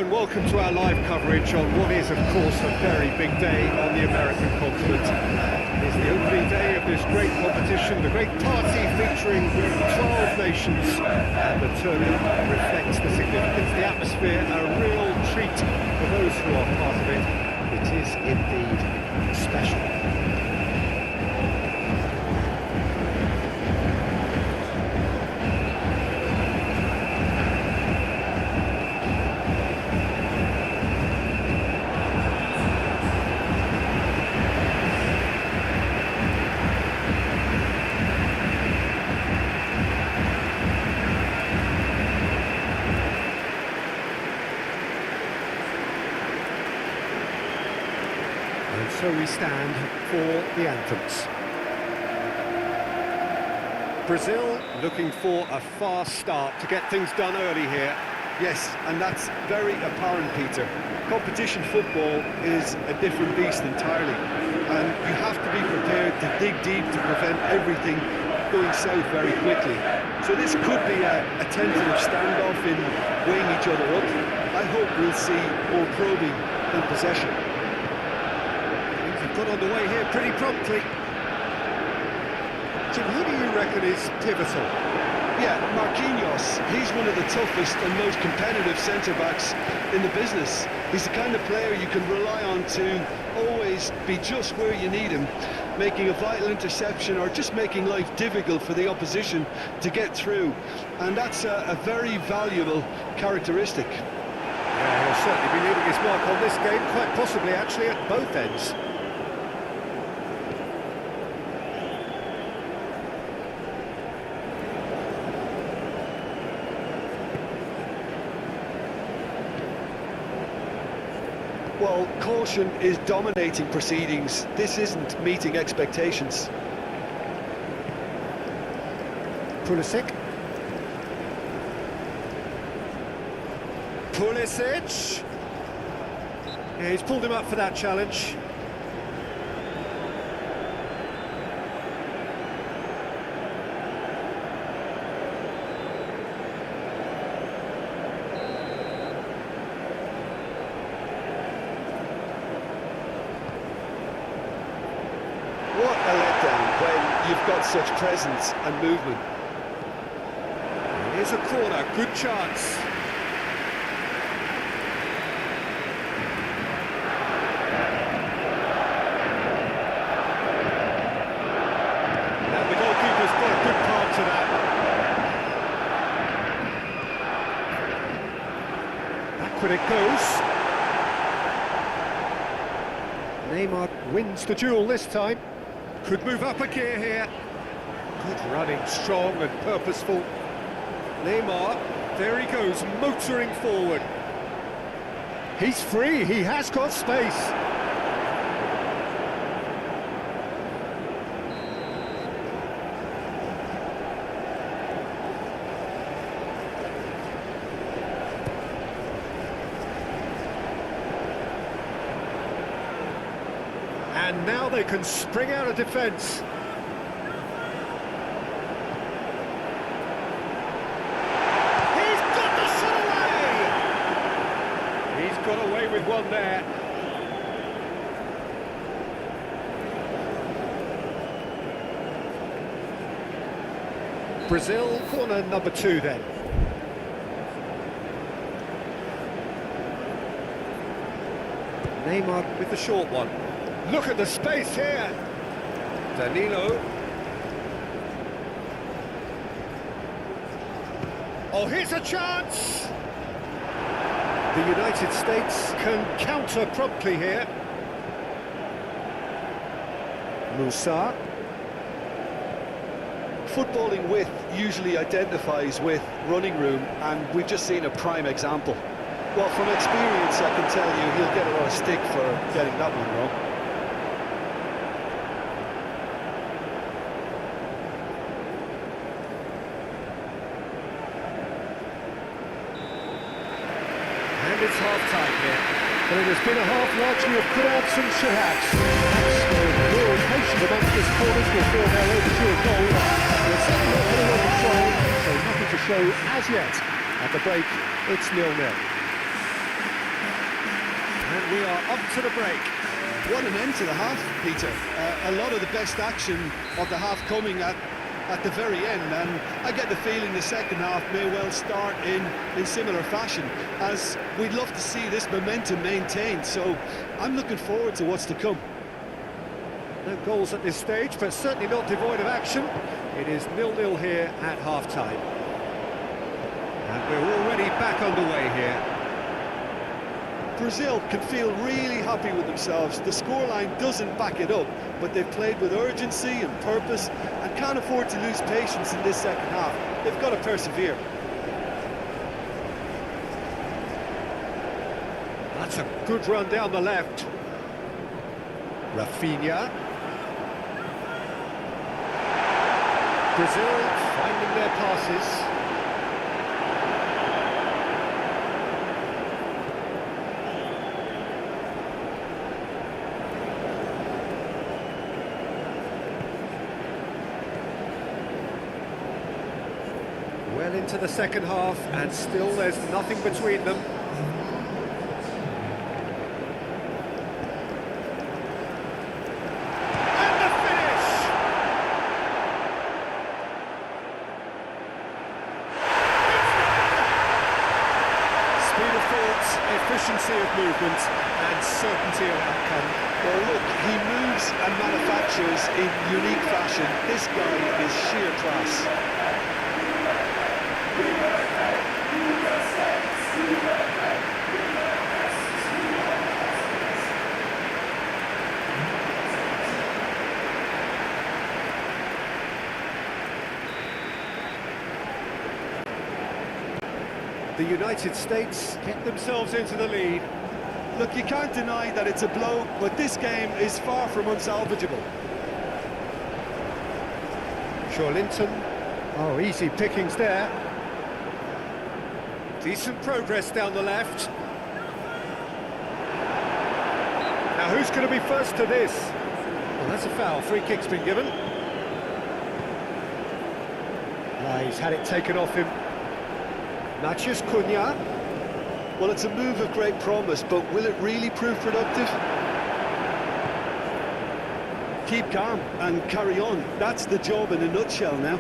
and welcome to our live coverage on what is, of course, a very big day on the American continent. It is the opening day of this great competition, the great party featuring 12 nations, and the turnout reflects the significance, the atmosphere, a real treat for those who are part of it. It is indeed special. And so we stand for the anthems. Brazil looking for a fast start to get things done early here. Yes, and that's very apparent, Peter. Competition football is a different beast entirely, and you have to be prepared to dig deep to prevent everything going south very quickly. So this could be a tentative standoff in weighing each other up. I hope we'll see more probing than possession. Things have got underway here pretty promptly. Jim, who do you reckon is pivotal? Yeah, Marquinhos, he's one of the toughest and most competitive centre-backs in the business. He's the kind of player you can rely on to always be just where you need him, making a vital interception or just making life difficult for the opposition to get through. And that's a very valuable characteristic. Yeah, he'll certainly be leaving his mark on this game, quite possibly actually at both ends. Well, caution is dominating proceedings. This isn't meeting expectations. Pulisic. Pulisic. Yeah, he's pulled him up for that challenge. What a letdown when you've got such presence and movement. Here's a corner, good chance. And the goalkeeper's got a good part to that. Backward it goes. Neymar wins the duel this time. Could move up a gear here. Good running, strong and purposeful. Neymar, there he goes, motoring forward. He's free, he has got space. And now they can spring out of defence. He's got the shot away! He's got away with one there. Brazil, corner number 2 then. Neymar with the short one. Look at the space here. Danilo. Oh, here's a chance. The United States can counter promptly here. Musa. Footballing width usually identifies with running room, and we've just seen a prime example. Well, from experience, I can tell you he'll get a lot of stick for getting that one wrong. And it's half-time here. But it has been a half largely of could-haves and should-haves. Real patient amongst this corners before they're overdue a goal. There's certainly not anyone control, so nothing to show as yet. At the break, it's 0-0. we are up to the break. What an end to the half, Peter. A lot of the best action of the half coming at the very end, and I get the feeling the second half may well start in similar fashion, as we'd love to see this momentum maintained, so I'm looking forward to what's to come. No goals at this stage, but certainly not devoid of action. It is 0-0 here at half-time. And we're already back underway here. Brazil can feel really happy with themselves. The scoreline doesn't back it up, but they've played with urgency and purpose and can't afford to lose patience in this second half. They've got to persevere. That's a good run down the left. Rafinha. Brazil finding their passes. Well into the second half, and still there's nothing between them. And the finish! Speed of thought, efficiency of movement, and certainty of outcome. Well, look, he moves and manufactures in unique fashion. This guy is sheer class. The United States get themselves into the lead. Look, you can't deny that it's a blow, but this game is far from unsalvageable. Linton. Oh, easy pickings there. Decent progress down the left. Now who's going to be first to this? Well, that's a foul. Free kick's been given. He's had it taken off him. Natchez Cunha. Well, it's a move of great promise, but will it really prove productive? Keep calm and carry on. That's the job in a nutshell now.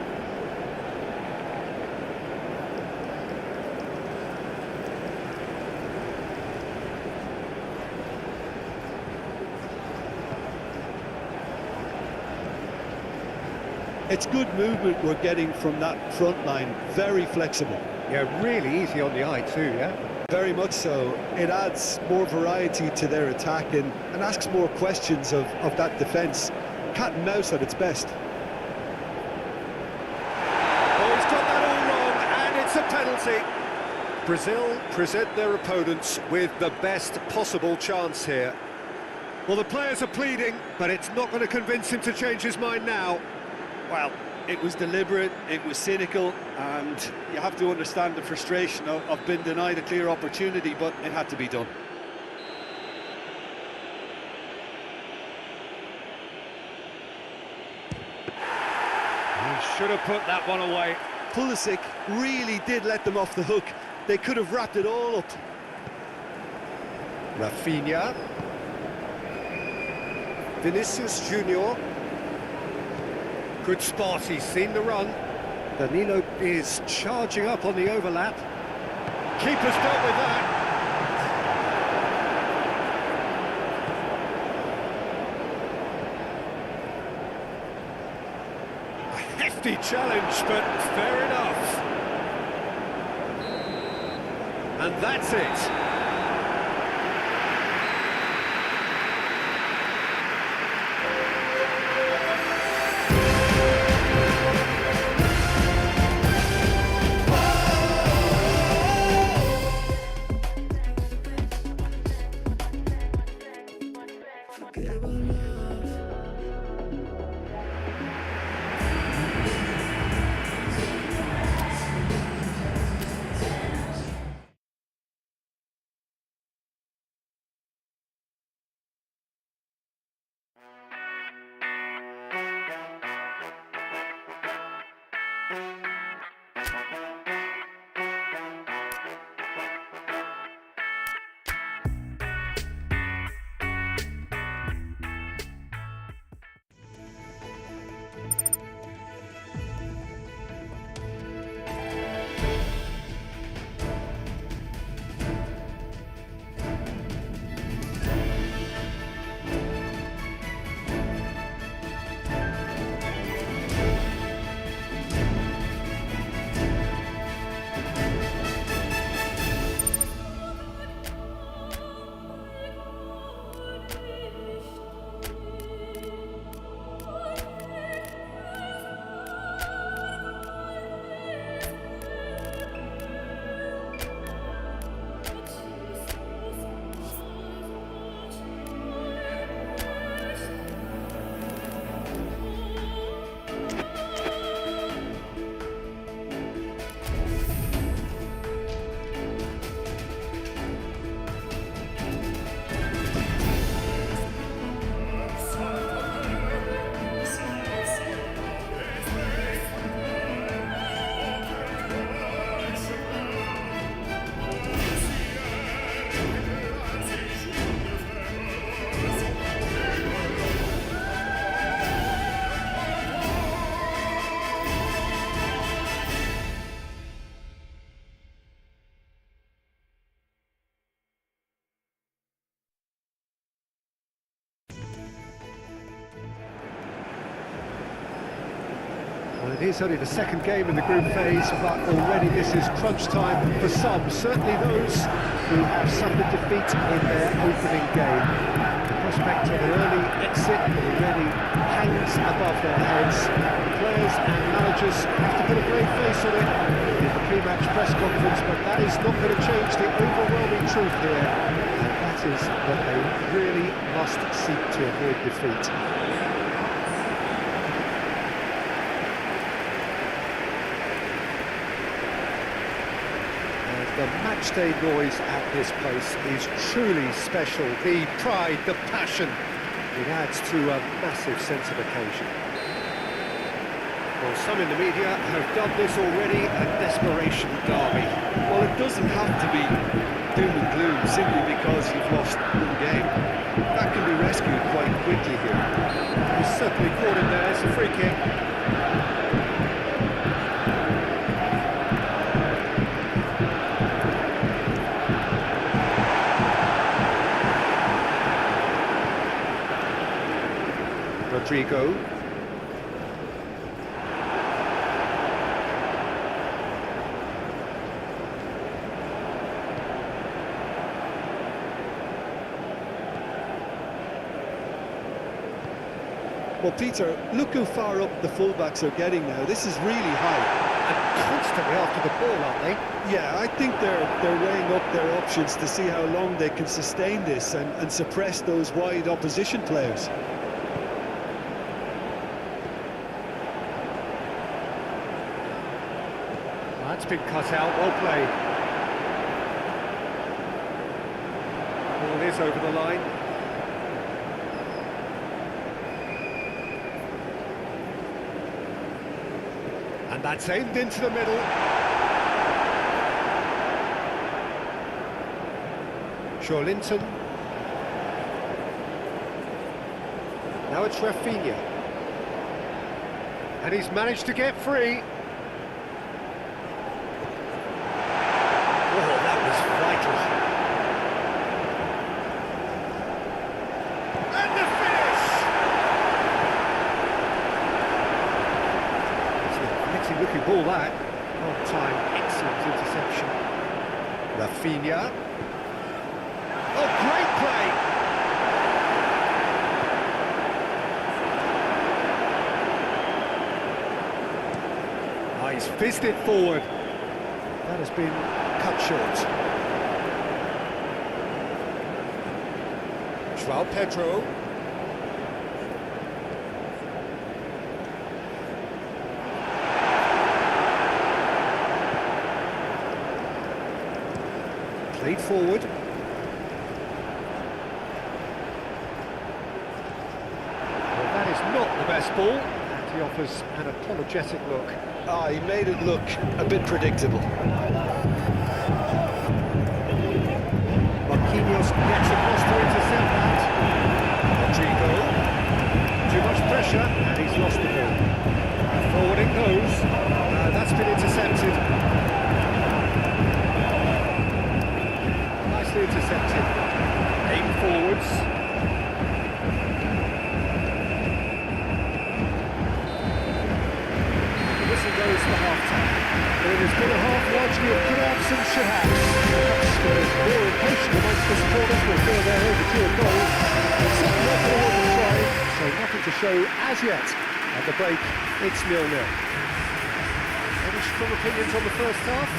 It's good movement we're getting from that front line, very flexible. Yeah, really easy on the eye too, yeah? Very much so. It adds more variety to their attack and asks more questions of that defence. Cat and mouse at its best. Oh, he's got that all wrong, and it's a penalty. Brazil present their opponents with the best possible chance here. Well, the players are pleading, but it's not going to convince him to change his mind now. Well, it was deliberate, it was cynical, and you have to understand the frustration of being denied a clear opportunity, but it had to be done. He should have put that one away. Pulisic really did let them off the hook. They could have wrapped it all up. Rafinha. Vinicius Junior. Good spot, he's seen the run. Danilo is charging up on the overlap. Keeper's dealt with that. A hefty challenge, but fair enough. And that's it. Well, it is only the second game in the group phase, but already this is crunch time for some, certainly those who have suffered defeat in their opening game. The prospect of an early exit already hangs above their heads. Players and managers have to put a brave face on it in the pre-match press conference, but that is not going to change the overwhelming truth here, and that is that they really must seek to avoid defeat. The matchday noise at this place is truly special. The pride, the passion, it adds to a massive sense of occasion. Well, some in the media have dubbed this already a desperation derby. Well, it doesn't have to be doom and gloom simply because you've lost one game. That can be rescued quite quickly here. He's certainly caught him there. It's a free kick. Rodrigo. Well, Peter, look how far up the fullbacks are getting now. This is really high. And constantly after the ball, aren't they? Yeah, I think they're weighing up their options to see how long they can sustain this and suppress those wide opposition players. That's been cut out, well played. Ball is over the line. And that's aimed into the middle. Linton. Now it's Rafinha. And he's managed to get free. That was vital. And the finish! It's a gritty looking ball, that. On time, excellent interception. Rafinha. Oh, great play! Oh, he's fizzed it forward. That has been cut short. João Pedro. Played forward. Well, that is not the best ball, and he offers an apologetic look. Ah, he made it look a bit predictable. Marquinhos gets across to intercept that. Rodrigo. Too much pressure, and he's lost the ball. Forward it goes. That's been intercepted. Nicely intercepted. Aim forwards. The whistle goes for half-time. But it has been a half largely of grabs and shahats. Perhaps there's more impatient amongst the supporters will feel their overdue a goal. But certainly not going to try, so nothing to show as yet. At the break, it's 0-0. Any strong opinions on the first half?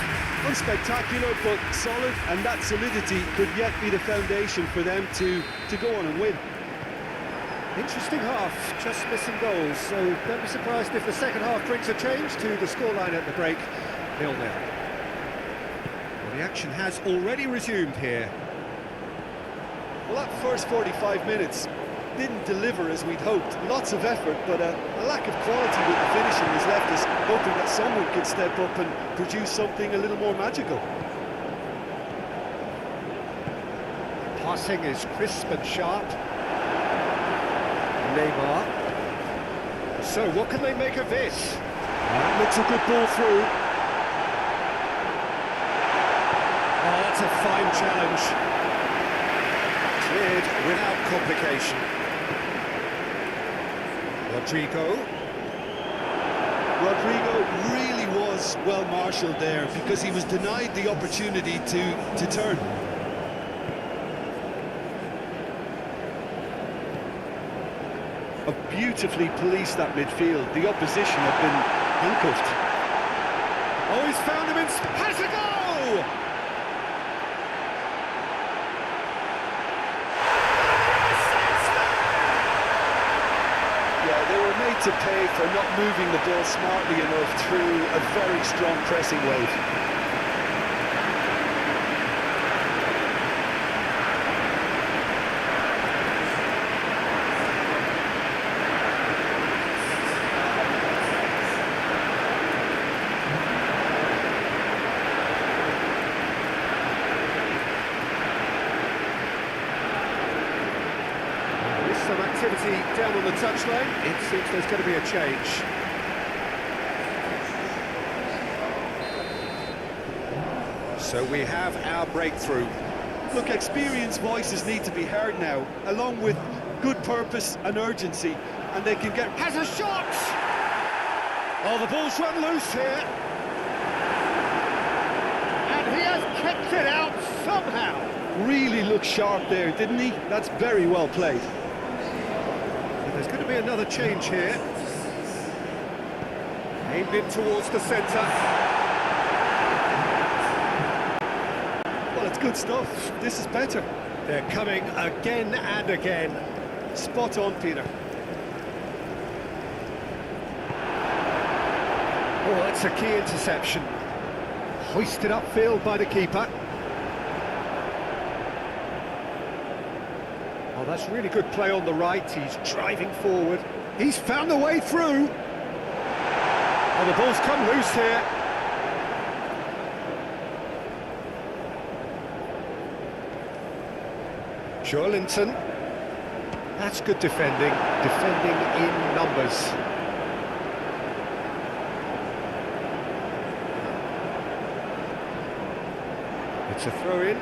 Unspectacular, but solid, and that solidity could yet be the foundation for them to go on and win. Interesting half, just missing goals, so don't be surprised if the second half brings a change to the scoreline at the break, 0-0. Well, the action has already resumed here. Well, that first 45 minutes didn't deliver as we'd hoped. Lots of effort, but a lack of quality with the finishing has left us hoping that someone could step up and produce something a little more magical. Passing is crisp and sharp. Neymar. So what can they make of this? That looks a good ball through. Oh, that's a fine challenge. Cleared without complication. Rodrigo. Rodrigo really was well marshalled there because he was denied the opportunity to turn. Beautifully policed that midfield. The opposition have been handcuffed. Oh, he's found him in... Has a goal! Yeah, they were made to pay for not moving the ball smartly enough through a very strong pressing wave. Some activity down on the touchline. It seems there's going to be a change. So we have our breakthrough. Look, experienced voices need to be heard now, along with good purpose and urgency, and they can get... Has a shot! Oh, the ball's run loose here. And he has kept it out somehow. Really looked sharp there, didn't he? That's very well played. There's going to be another change here. Aimed in towards the centre. Well, it's good stuff. This is better. They're coming again and again. Spot on, Peter. Oh, that's a key interception. Hoisted upfield by the keeper. Oh, that's really good play on the right. He's driving forward. He's found the way through. Oh, the ball's come loose here. Joelinton. That's good defending. Defending in numbers. It's a throw-in.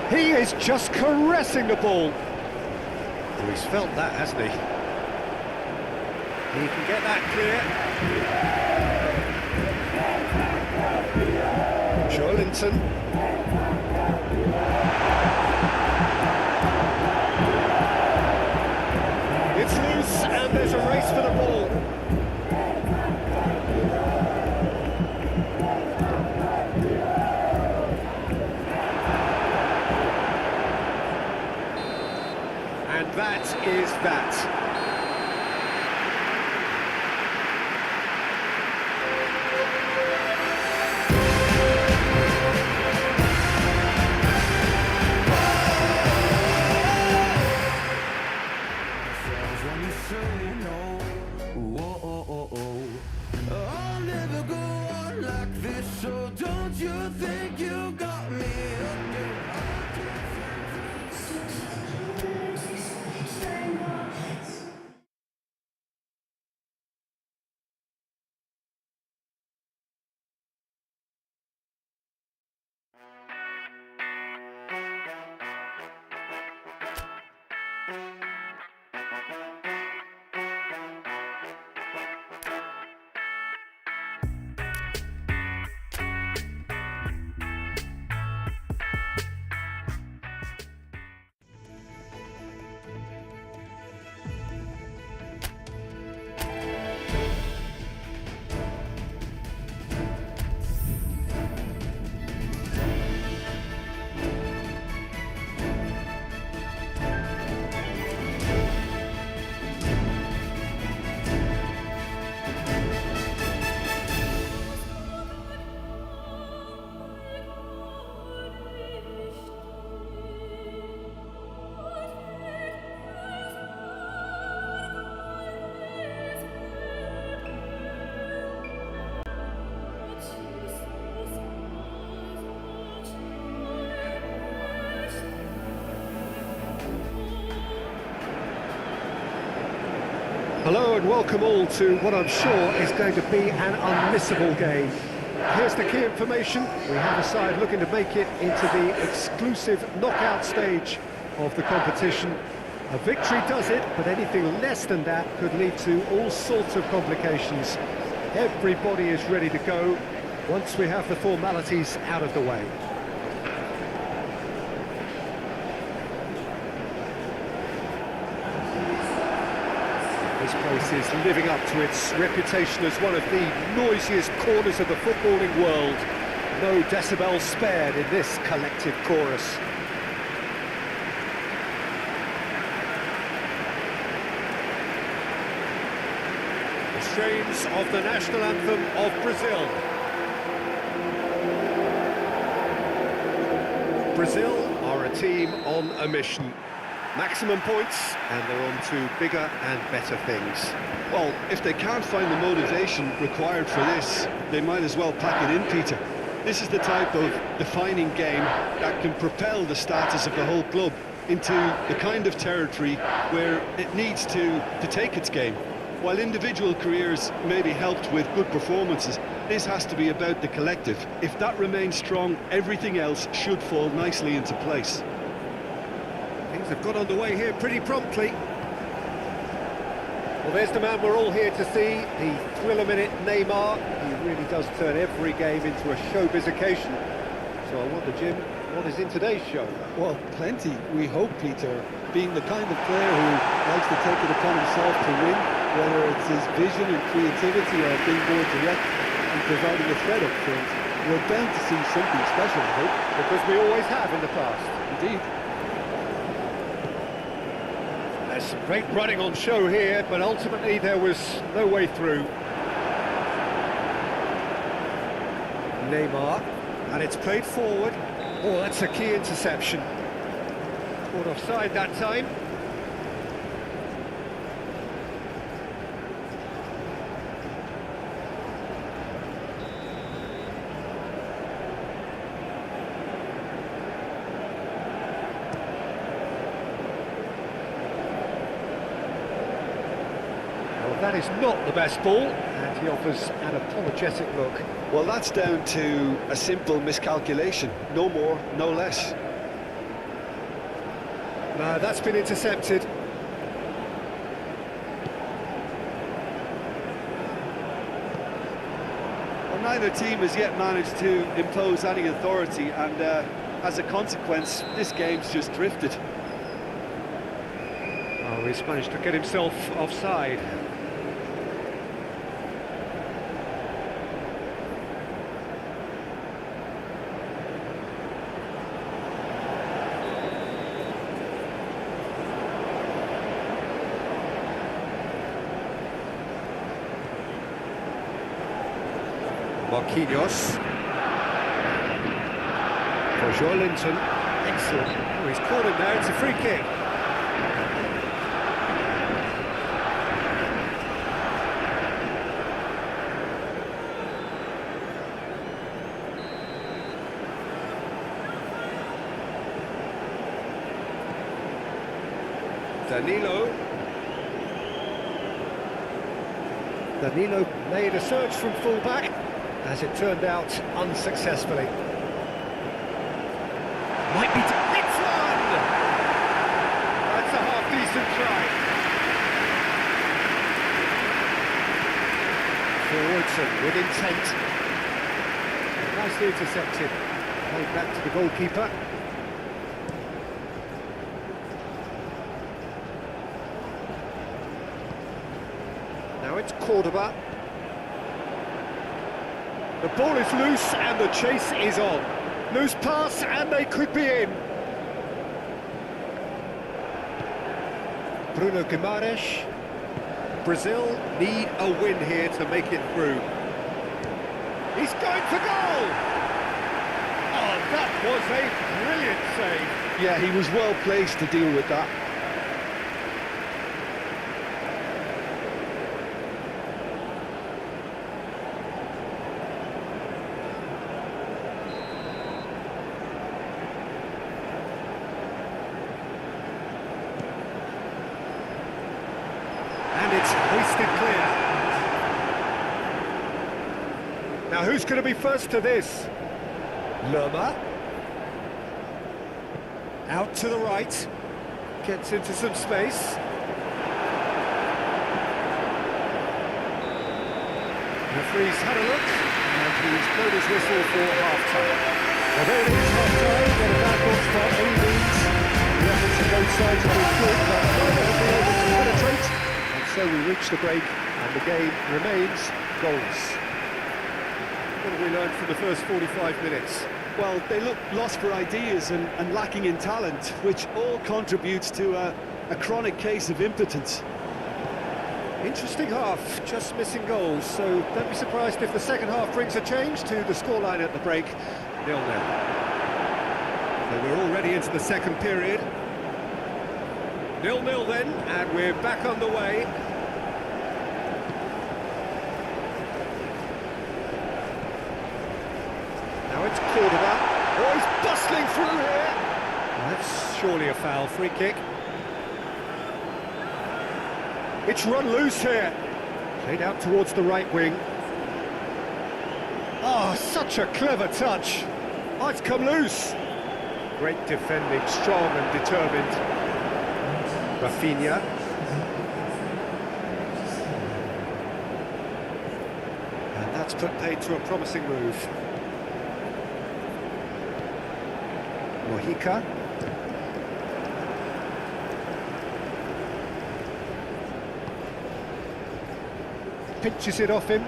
He is just caressing the ball. Oh, he's felt that, hasn't he? He can get that clear. Joelinton. It's loose, and there's a race for the ball. And that is that. I'll never go on like this, so don't you think you got me again? Hello and welcome all to what I'm sure is going to be an unmissable game. Here's the key information. We have a side looking to make it into the exclusive knockout stage of the competition. A victory does it, but anything less than that could lead to all sorts of complications. Everybody is ready to go once we have the formalities out of the way. This place is living up to its reputation as one of the noisiest corners of the footballing world. No decibels spared in this collective chorus. The strains of the national anthem of Brazil. Brazil are a team on a mission. Maximum points, and they're on to bigger and better things. Well, if they can't find the motivation required for this, they might as well pack it in, Peter. This is the type of defining game that can propel the status of the whole club into the kind of territory where it needs to take its game. While individual careers may be helped with good performances, this has to be about the collective. If that remains strong, everything else should fall nicely into place. Things have got underway here pretty promptly. Well, there's the man we're all here to see, the thriller-minute Neymar. He really does turn every game into a showbiz occasion. So I wonder, Jim, what is in today's show? Well, plenty, we hope, Peter. Being the kind of player who likes to take it upon himself to win, whether it's his vision and creativity or being more direct and providing a threat up front, we're bound to see something special, I hope. Because we always have in the past. Indeed. There's some great running on show here, but ultimately there was no way through. Neymar, and it's played forward. Oh, that's a key interception. Caught offside that time. That is not the best ball, and he offers an apologetic look. Well, that's down to a simple miscalculation. No more, no less. No, that's been intercepted. Well, neither team has yet managed to impose any authority, and as a consequence, this game's just drifted. Oh, he's managed to get himself offside. Marquinhos. For Joelinton. Excellent. Oh, he's caught him there, it's a free kick. Danilo made a search from full-back, as it turned out, unsuccessfully. Might be... It's one! That's a half-decent try. Forwardson with intent. Nicely intercepted. Played back to the goalkeeper. Now it's Cordoba. The ball is loose and the chase is on. Loose pass and they could be in. Bruno Guimaraes. Brazil need a win here to make it through. He's going for goal! Oh, that was a brilliant save. Yeah, he was well placed to deal with that. And it's blasted clear. Now who's going to be first to this? Lerma. Out to the right. Gets into some space. Referee's had a look, and he's blown his whistle for half-time. Well, there it is, half-time, not a bad watch by any means. The efforts of both sides have been good, but neither have been able to penetrate. And so we reach the break, and the game remains goals. What have we learned from the first 45 minutes? Well, they look lost for ideas and lacking in talent, which all contributes to a chronic case of impotence. Interesting half, just missing goals, so don't be surprised if the second half brings a change to the scoreline at the break, 0-0. So we're already into the second period. 0-0 then, and we're back underway. Now it's Cordoba. Oh, he's bustling through here. That's surely a foul, free kick. It's run loose here. Played out towards the right wing. Oh, such a clever touch. Oh, it's come loose. Great defending, strong and determined. Rafinha. And that's put paid to a promising move. Mojica. Pinches it off him.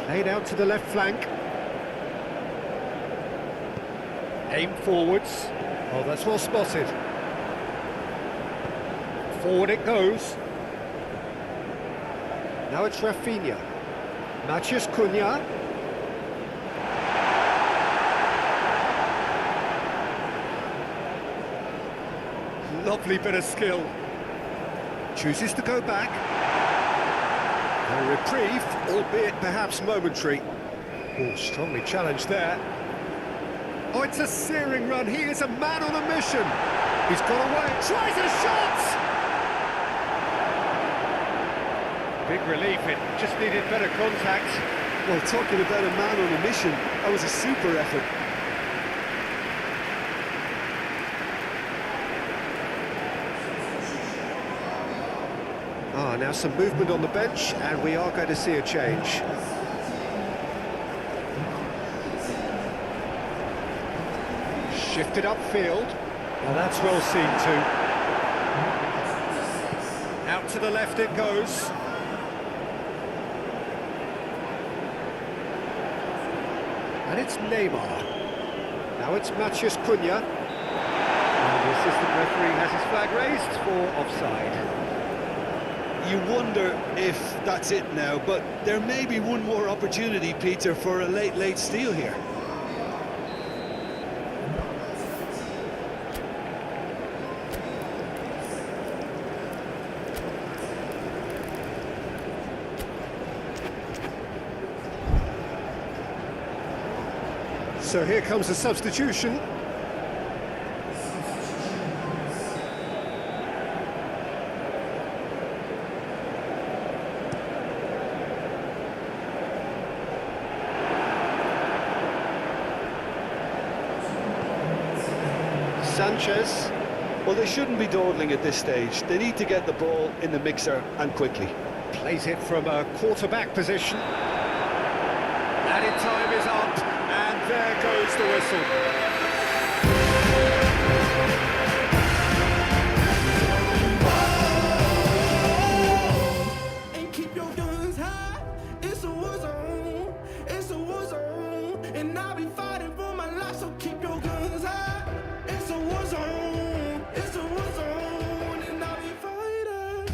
Played out to the left flank. Aim forwards. Oh, that's well spotted. Forward it goes. Now it's Rafinha. Matheus Cunha. Lovely bit of skill. Chooses to go back. A reprieve, albeit perhaps momentary. Oh, strongly challenged there. Oh, it's a searing run. He is a man on a mission. He's got away. Tries a shot! Big relief. It just needed better contact. Well, talking about a man on a mission, that was a super effort. Now some movement on the bench, and we are going to see a change. Shifted upfield. Well, that's well seen too. Out to the left it goes. And it's Neymar. Now it's Matheus Cunha. And the assistant referee has his flag raised for offside. You wonder if that's it now, but there may be one more opportunity, Peter, for a late steal here. So here comes a substitution. Sanchez. Well, they shouldn't be dawdling at this stage. They need to get the ball in the mixer and quickly. Plays it from a quarterback position. Added time is up, and there goes the whistle. And keep your guns high. It's a war zone. It's a war zone. And I'll be fighting for my life, so keep your guns high. It's a war zone. It's a war zone. And I'll be fighting.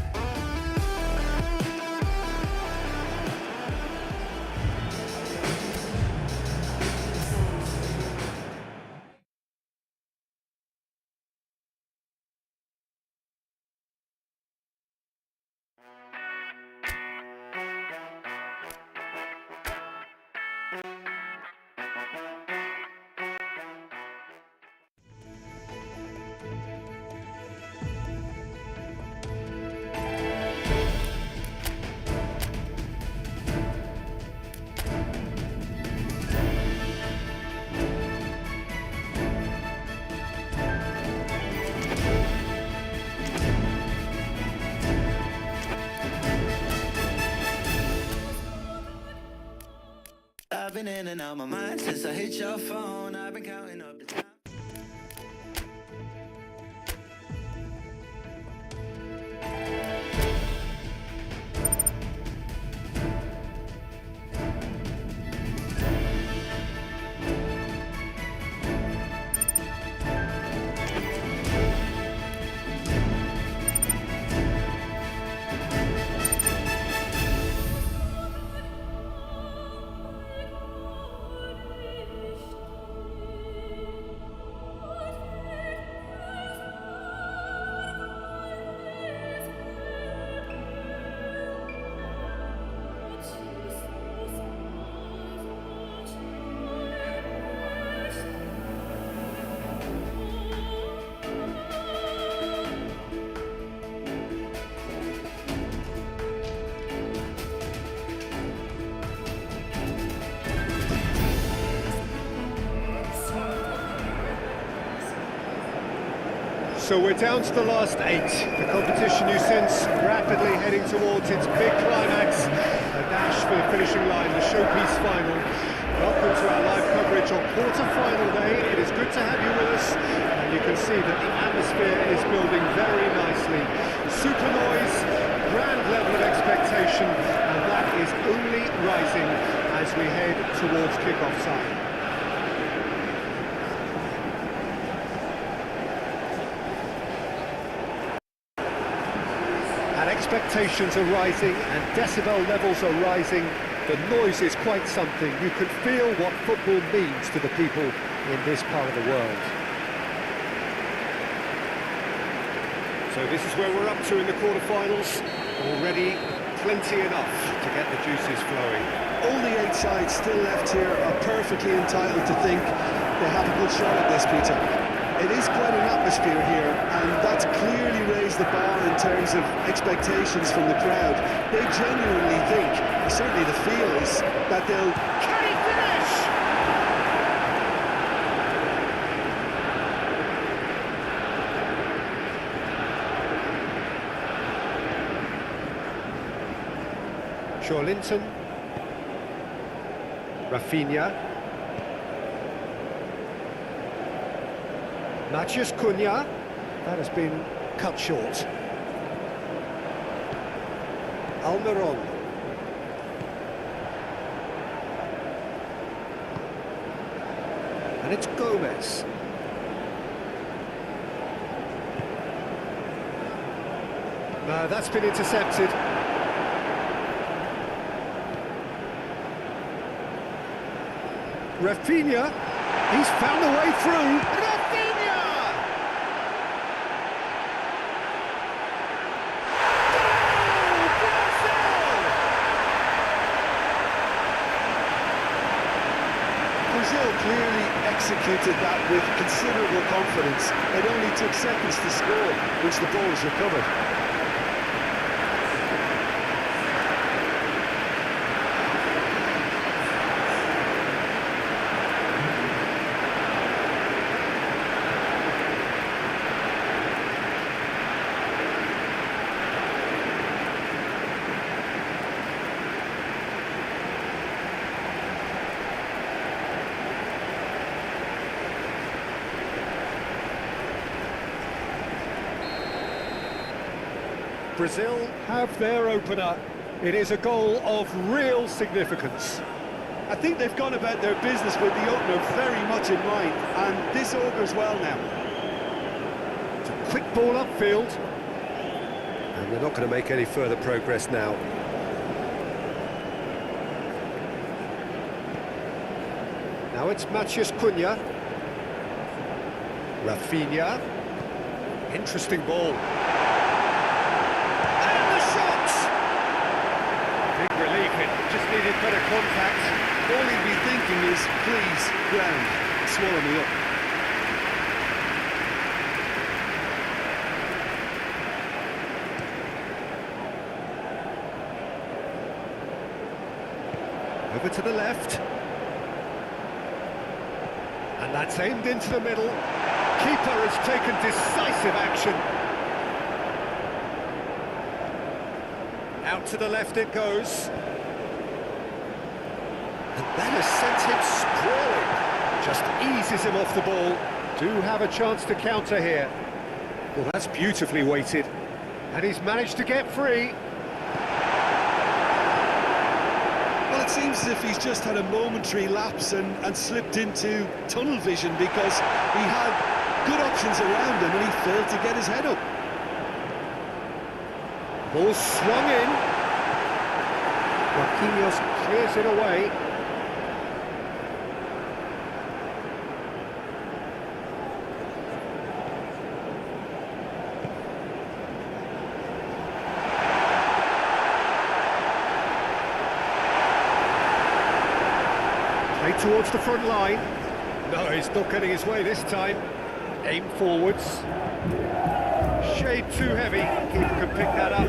I've been in and out my mind since I hit your phone. I've been counting up the time. So we're down to the last 8. The competition, you sense, rapidly heading towards its big climax. A dash for the finishing line, the showpiece final. Welcome to our live coverage on quarter-final day. It is good to have you with us. And you can see that the atmosphere is building very nicely. Super noise, grand level of expectation, and that is only rising as we head towards kick-off time. Expectations are rising and decibel levels are rising. The noise is quite something. You can feel what football means to the people in this part of the world. So this is where we're up to in the quarterfinals. Already plenty enough to get the juices flowing. All the 8 sides still left here are perfectly entitled to think they have a good shot at this, Peter. It is quite an atmosphere here, and that's clearly raised the bar in terms of expectations from the crowd. They genuinely think, certainly the feel is, that they'll... Can he finish? Joelinton, Rafinha, Matheus Cunha, that has been cut short. Almiron. And it's Gomez. No, that's been intercepted. Rafinha, he's found a way through. Brazil clearly executed that with considerable confidence. It only took seconds to score once the ball was recovered. Brazil have their opener. It is a goal of real significance. I think they've gone about their business with the opener very much in mind, and this augurs well now. It's a quick ball upfield, and they're not going to make any further progress now. Now it's Matheus Cunha. Rafinha. Interesting ball. Just needed better contact. All he'd be thinking is, please, ground, swallow me up. Over to the left. And that's aimed into the middle. Keeper has taken decisive action. Out to the left it goes. And that has sent him sprawling. Just eases him off the ball. Do have a chance to counter here. Well, that's beautifully weighted. And he's managed to get free. Well, it seems as if he's just had a momentary lapse and slipped into tunnel vision, because he had good options around him and he failed to get his head up. Ball swung in. Marquinhos clears it away. Play towards the front line. No, he's not getting his way this time. Aim forwards. Shade too heavy. Keeper can pick that up.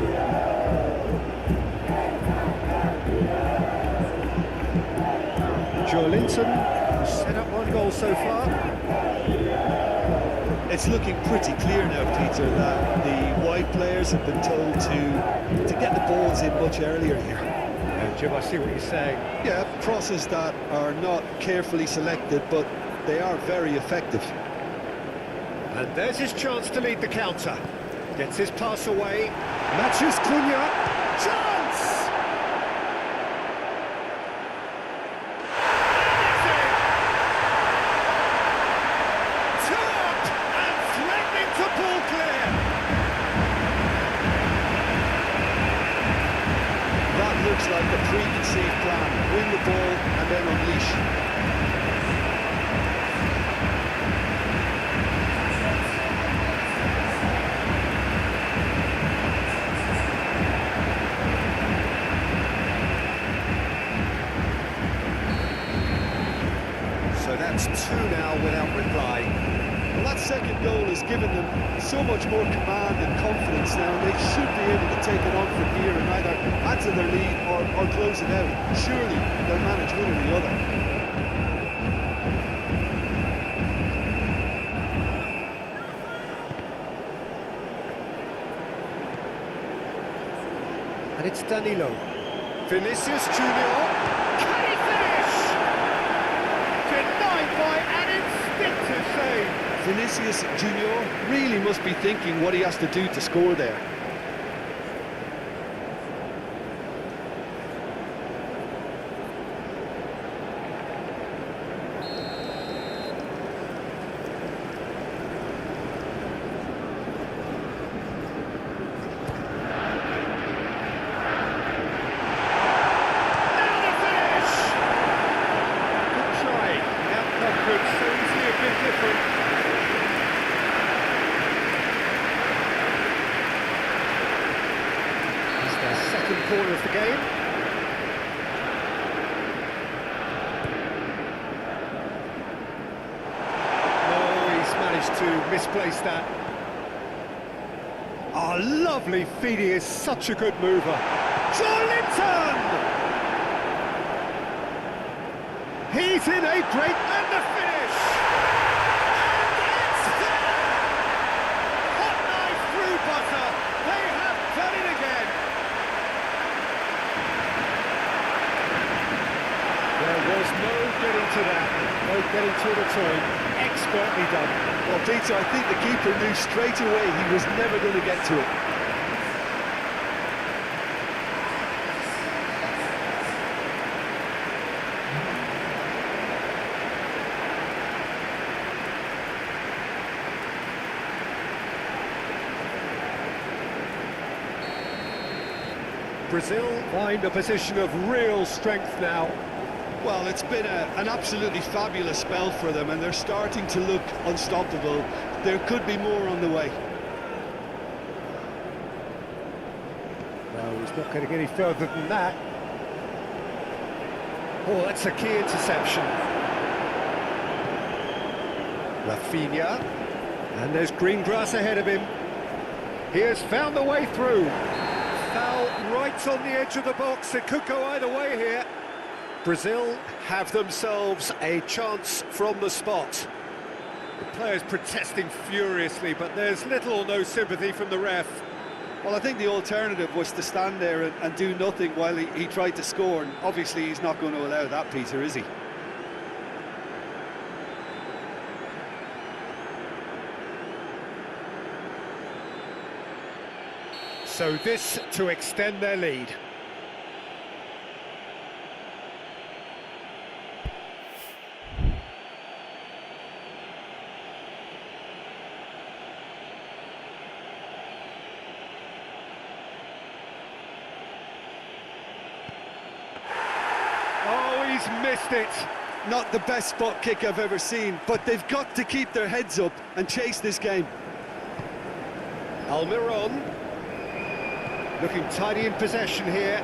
Joelinton set up one goal so far. It's looking pretty clear now, Peter, that the wide players have been told to get the balls in much earlier here. Jim, I see what you're saying. Yeah, crosses that are not carefully selected, but they are very effective. And there's his chance to lead the counter. Gets his pass away. Matches Cunha. Chance! That's it! Two up and threatening to pull clear. That looks like a preconceived plan. Win the ball and then unleash. So that's two now without reply. Well, that second goal has given them so much more command and confidence now, and they should be able to take it on from here and either add to their lead or close it out. Surely they'll manage one or the other. And it's Danilo. Vinicius Junior. Can he finish? Denied by an instinctive save. Vinicius Junior really must be thinking what he has to do to score there. Corner of the game. Oh, he's managed to misplace that. Oh, lovely feed, he is such a good mover. Joelinton! He's in a great... and the finish! And it's there! Hot knife through butter. They have done it again. There was no getting to that, no getting to it at all. Expertly done. Well, Peter, I think the keeper knew straight away he was never going to get to it. Brazil find a position of real strength now. Well, it's been an absolutely fabulous spell for them, and they're starting to look unstoppable. There could be more on the way. No, he's not getting any further than that. Oh, that's a key interception. Rafinha. And there's green grass ahead of him. He has found the way through. Foul right on the edge of the box. It could go either way here. Brazil have themselves a chance from the spot. The players protesting furiously, but there's little or no sympathy from the ref. Well, I think the alternative was to stand there and do nothing while he tried to score, and obviously he's not going to allow that, Peter, is he? So this to extend their lead. Oh, he's missed it. Not the best spot kick I've ever seen, but they've got to keep their heads up and chase this game. Almiron looking tidy in possession here.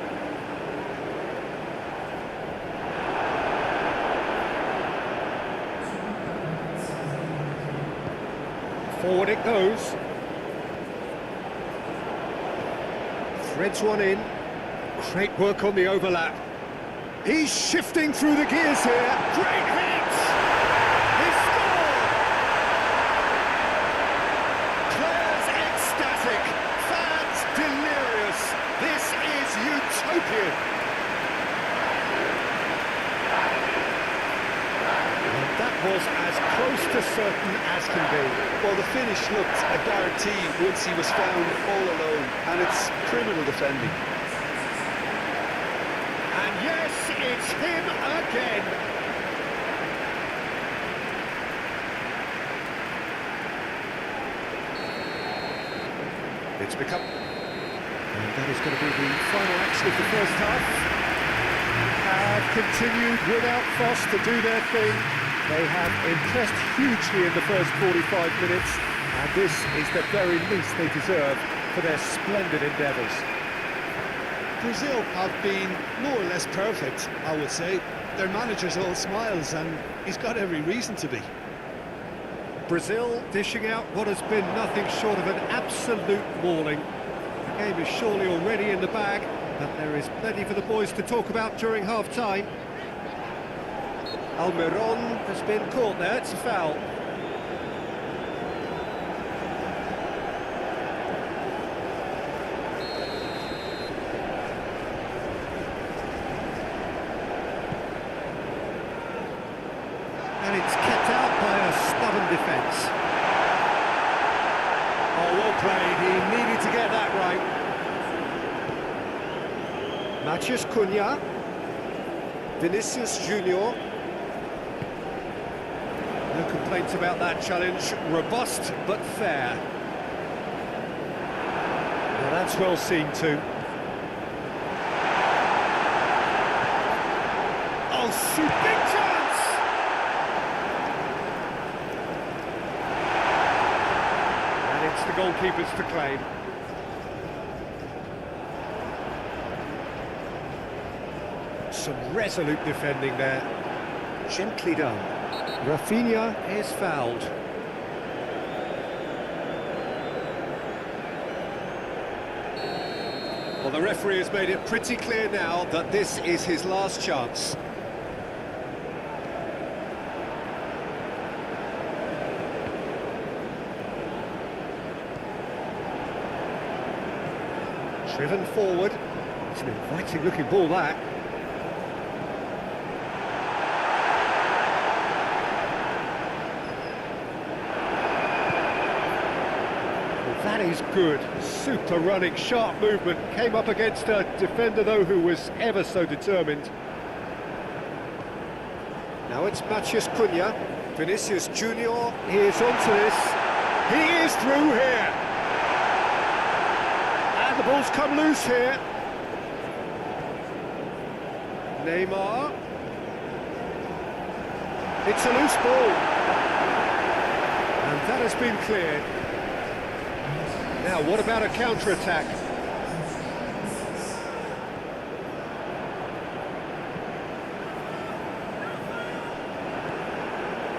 Forward it goes. Threads one in. Great work on the overlap. He's shifting through the gears here. Great hit! He scored! Players ecstatic, fans delirious. This is utopian. And that was as close to certain as can be. Well, the finish looked a guarantee once he was found all alone, and it's criminal defending. And yes, it's him again. It's become... And that is going to be the final action of the first half. Have continued without thos to do their thing. They have impressed hugely in the first 45 minutes, and this is the very least they deserve for their splendid endeavours. Brazil have been more or less perfect, I would say. Their manager's all smiles, and he's got every reason to be. Brazil dishing out what has been nothing short of an absolute mauling. The game is surely already in the bag, but there is plenty for the boys to talk about during half-time. Almiron has been caught there, it's a foul. And it's kept out by a stubborn defence. Oh, well played, he needed to get that right. Matheus Cunha, Vinicius Junior. No complaints about that challenge, robust but fair. Well, that's well seen too. Oh, shoot, big chance! And it's the goalkeepers to claim. Some resolute defending there. Gently done. Rafinha is fouled. Well, the referee has made it pretty clear now that this is his last chance. Driven forward. It's an inviting looking ball, that. That is good. Super running, sharp movement. Came up against a defender, though, who was ever so determined. Now it's Matheus Cunha. Vinicius Junior. He is onto this. He is through here. And the ball's come loose here. Neymar. It's a loose ball. And that has been cleared. Now, what about a counter-attack?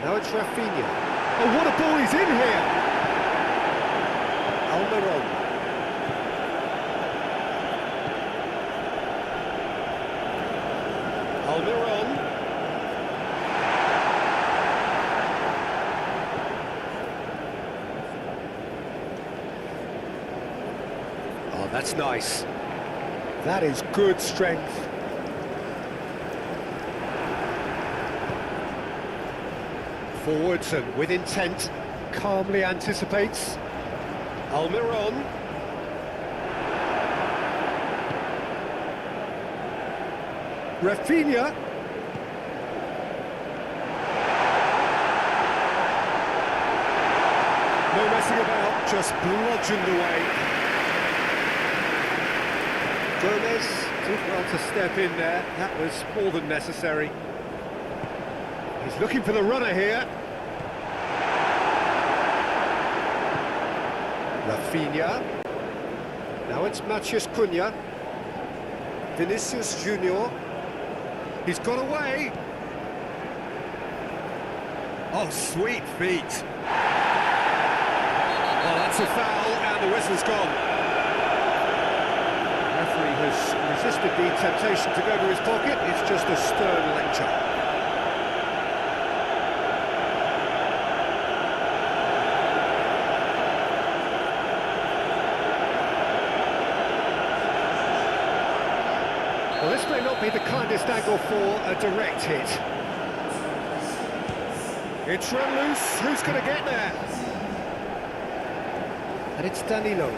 Now it's Rafinha. Oh, what a ball, he's in here! Almiron. Almiron. That's nice. That is good strength. Forwards and with intent, calmly anticipates. Almiron. Rafinha. No messing about, just bludgeoned away. Gomez did well to step in there, that was more than necessary. He's looking for the runner here. Rafinha. Now it's Matheus Cunha. Vinicius Junior. He's got away. Oh, sweet feet. Well, that's a foul, and the whistle's gone. The referee has resisted the temptation to go to his pocket. It's just a stern lecture. Well, this may not be the kindest angle for a direct hit. It's run loose, who's going to get there? And it's Danilo.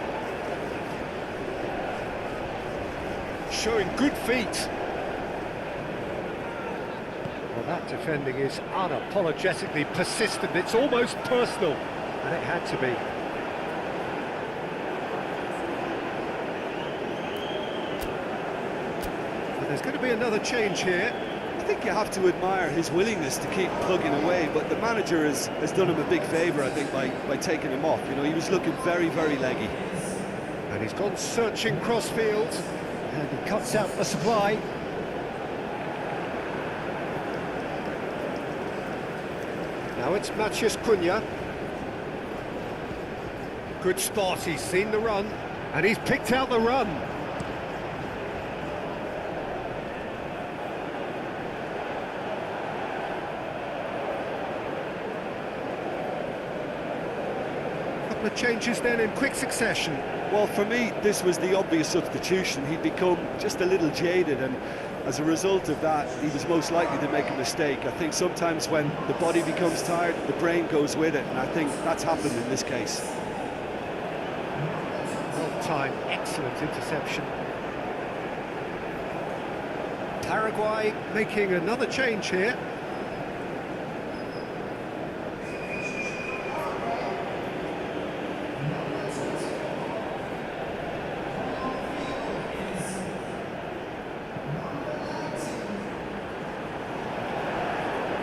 Showing good feet. Well, that defending is unapologetically persistent, it's almost personal, and it had to be. There's going to be another change here. I think you have to admire his willingness to keep plugging away, but the manager has done him a big favour, I think, by taking him off. You know, he was looking very, very leggy. And he's gone searching crossfield, and he cuts out the supply. Now it's Matheus Cunha. Good spot, he's seen the run, and he's picked out the run. The changes then in quick succession. Well, for me, this was the obvious substitution. He'd become just a little jaded, and as a result of that, he was most likely to make a mistake. I think sometimes when the body becomes tired, the brain goes with it, and I think that's happened in this case. Well timed, excellent interception. Paraguay making another change here.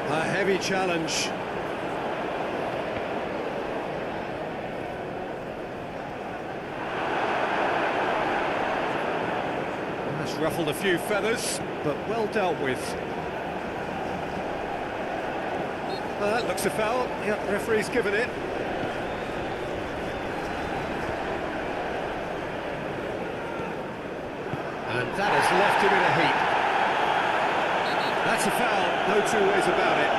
A heavy challenge. That's ruffled a few feathers, but well dealt with. That looks a foul. Yep, referee's given it. And that has left him in a heap. That's a foul, no two ways about it.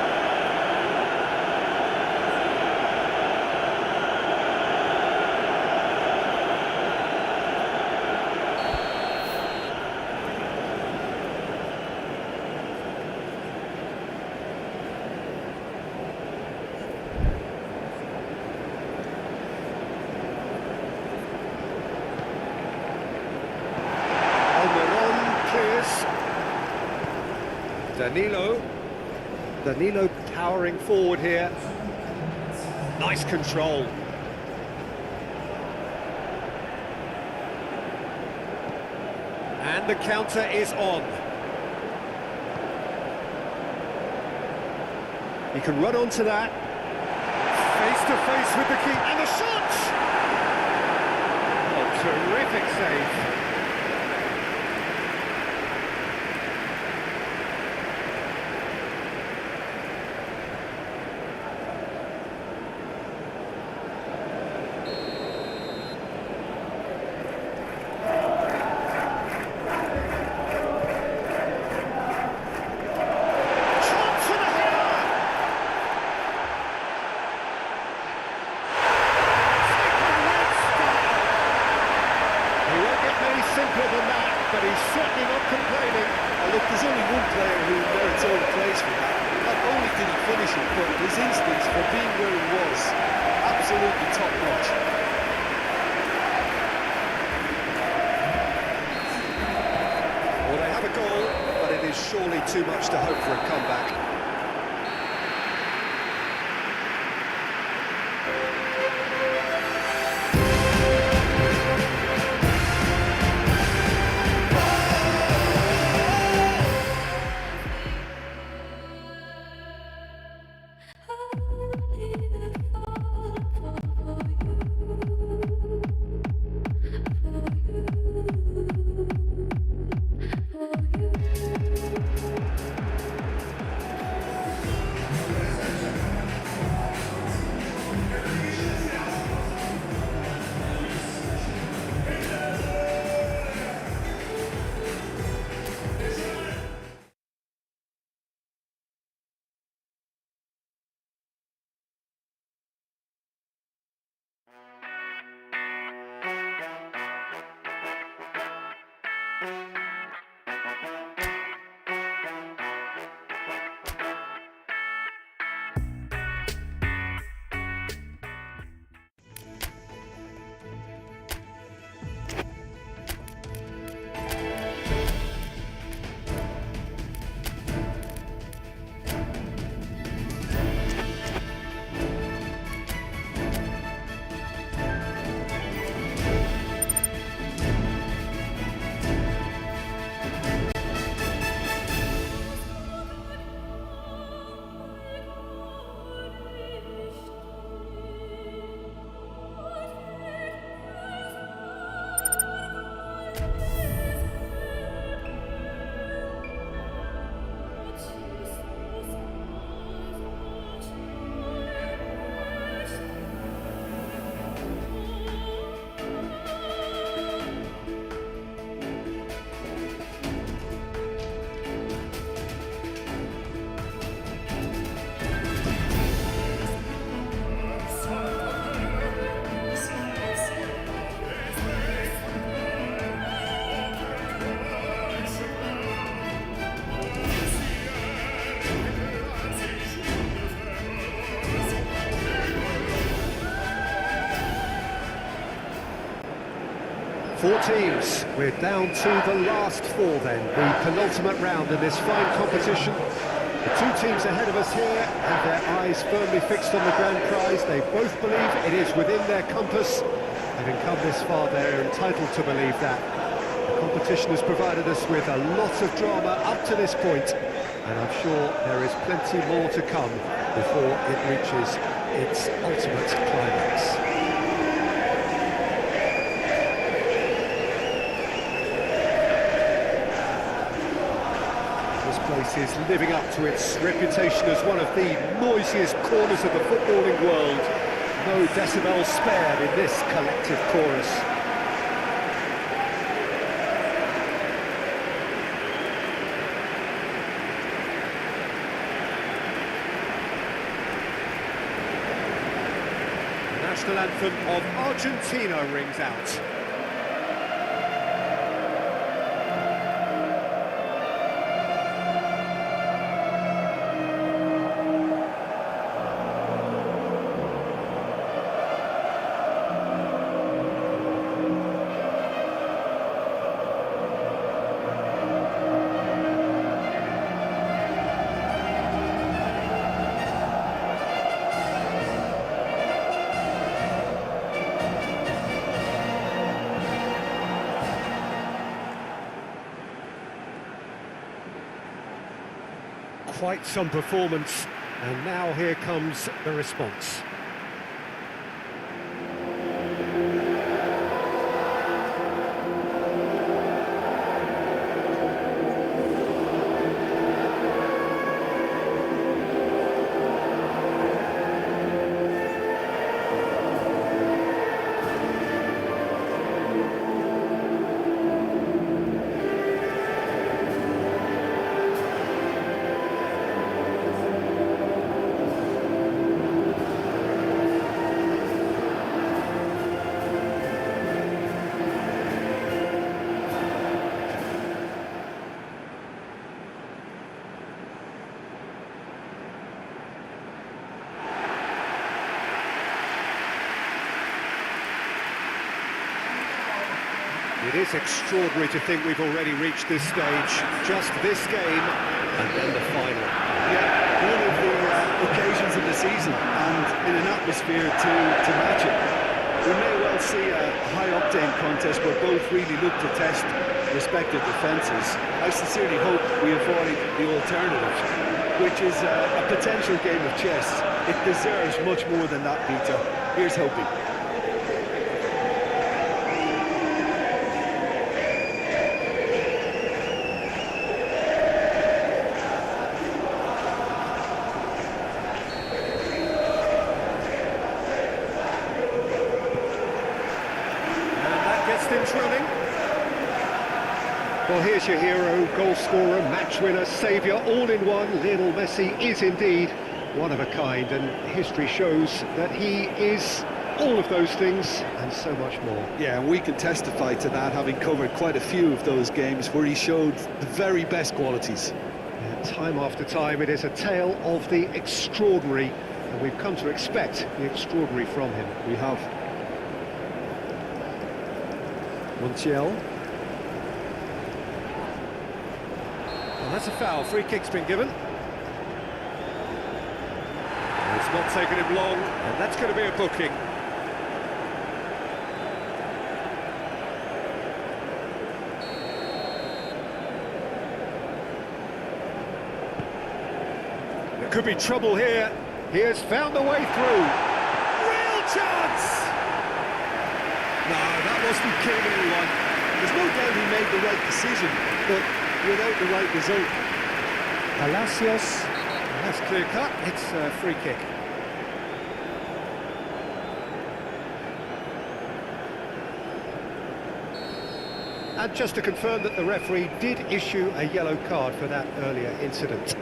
Almiron clears. Danilo powering forward here. Nice control. And the counter is on. He can run onto that. Face to face with the keeper, and the shot! Oh, terrific save. He won't get instance, for being where it was, absolutely top-notch. Well, they have a goal, but it is surely too much to hope for a comeback. Four teams. We're down to the last four then, the penultimate round in this fine competition. The two teams ahead of us here have their eyes firmly fixed on the grand prize. They both believe it is within their compass. Having come this far, they're entitled to believe that. The competition has provided us with a lot of drama up to this point, and I'm sure there is plenty more to come before it reaches its ultimate climax. Is living up to its reputation as one of the noisiest corners of the footballing world. No decibel spared in this collective chorus. The national anthem of Argentina rings out. Quite some performance, and now here comes the response. It is extraordinary to think we've already reached this stage. Just this game, and then the final. Yeah, one of the occasions of the season, and in an atmosphere to match it. We may well see a high-octane contest where both really look to test respective defences. I sincerely hope we avoid the alternative, which is a potential game of chess. It deserves much more than that, Peter. Here's hoping. Things running. Well, here's your hero, goal scorer, match winner, saviour, all in one. Lionel Messi is indeed one of a kind, and history shows that he is all of those things and so much more. Yeah, and we can testify to that, having covered quite a few of those games where he showed the very best qualities. Yeah, time after time, it is a tale of the extraordinary, and we've come to expect the extraordinary from him. We have. Montiel. Well, that's a foul. Free kick's been given. It's not taken him long, and that's going to be a booking. There could be trouble here. He has found a way through. Real chance! No, that wasn't killing anyone. There's no doubt he made the right decision, but without the right result. Palacios. That's clear cut. It's a free kick. And just to confirm that the referee did issue a yellow card for that earlier incident.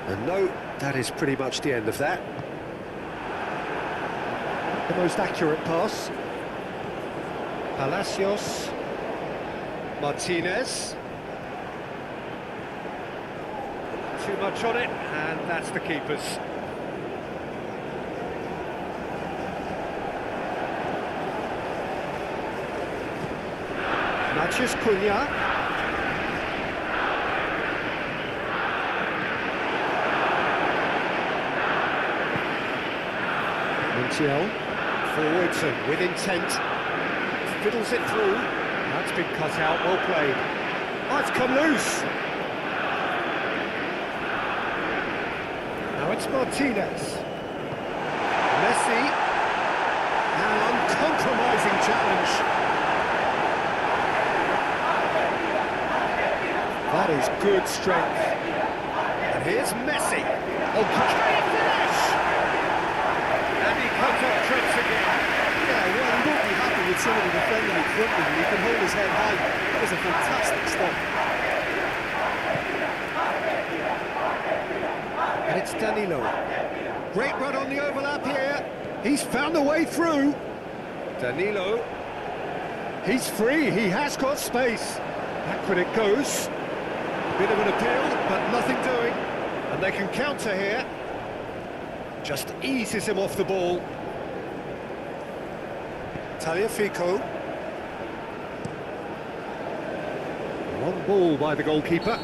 And no, that is pretty much the end of that. The most accurate pass. Palacios. Martinez. Too much on it, and that's the keeper's. Matches Cunha. Montiel. Forwards and with intent. Fiddles it through. That's been cut out, well played. Oh, it's come loose. Now it's Martinez. Messi. An uncompromising challenge. That is good strength. And here's Messi. Oh, great finish! And he comes up trips again. Yeah, well, he won't be happy with some of the defending in front of him. He can hold his head high. That was a fantastic stop. And it's Danilo. Great run on the overlap here. He's found a way through. Danilo. He's free. He has got space. Back when it goes. Bit of an appeal, but nothing doing. And they can counter here. Just eases him off the ball. Tagliafico. One ball by the goalkeeper.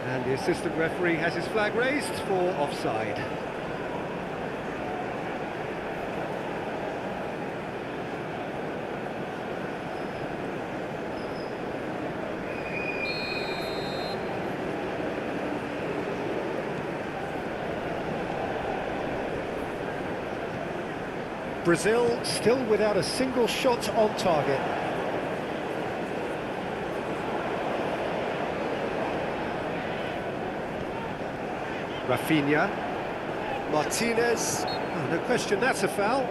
And the assistant referee has his flag raised for offside. Brazil still without a single shot on target. Rafinha. Martinez. Oh, no question, that's a foul.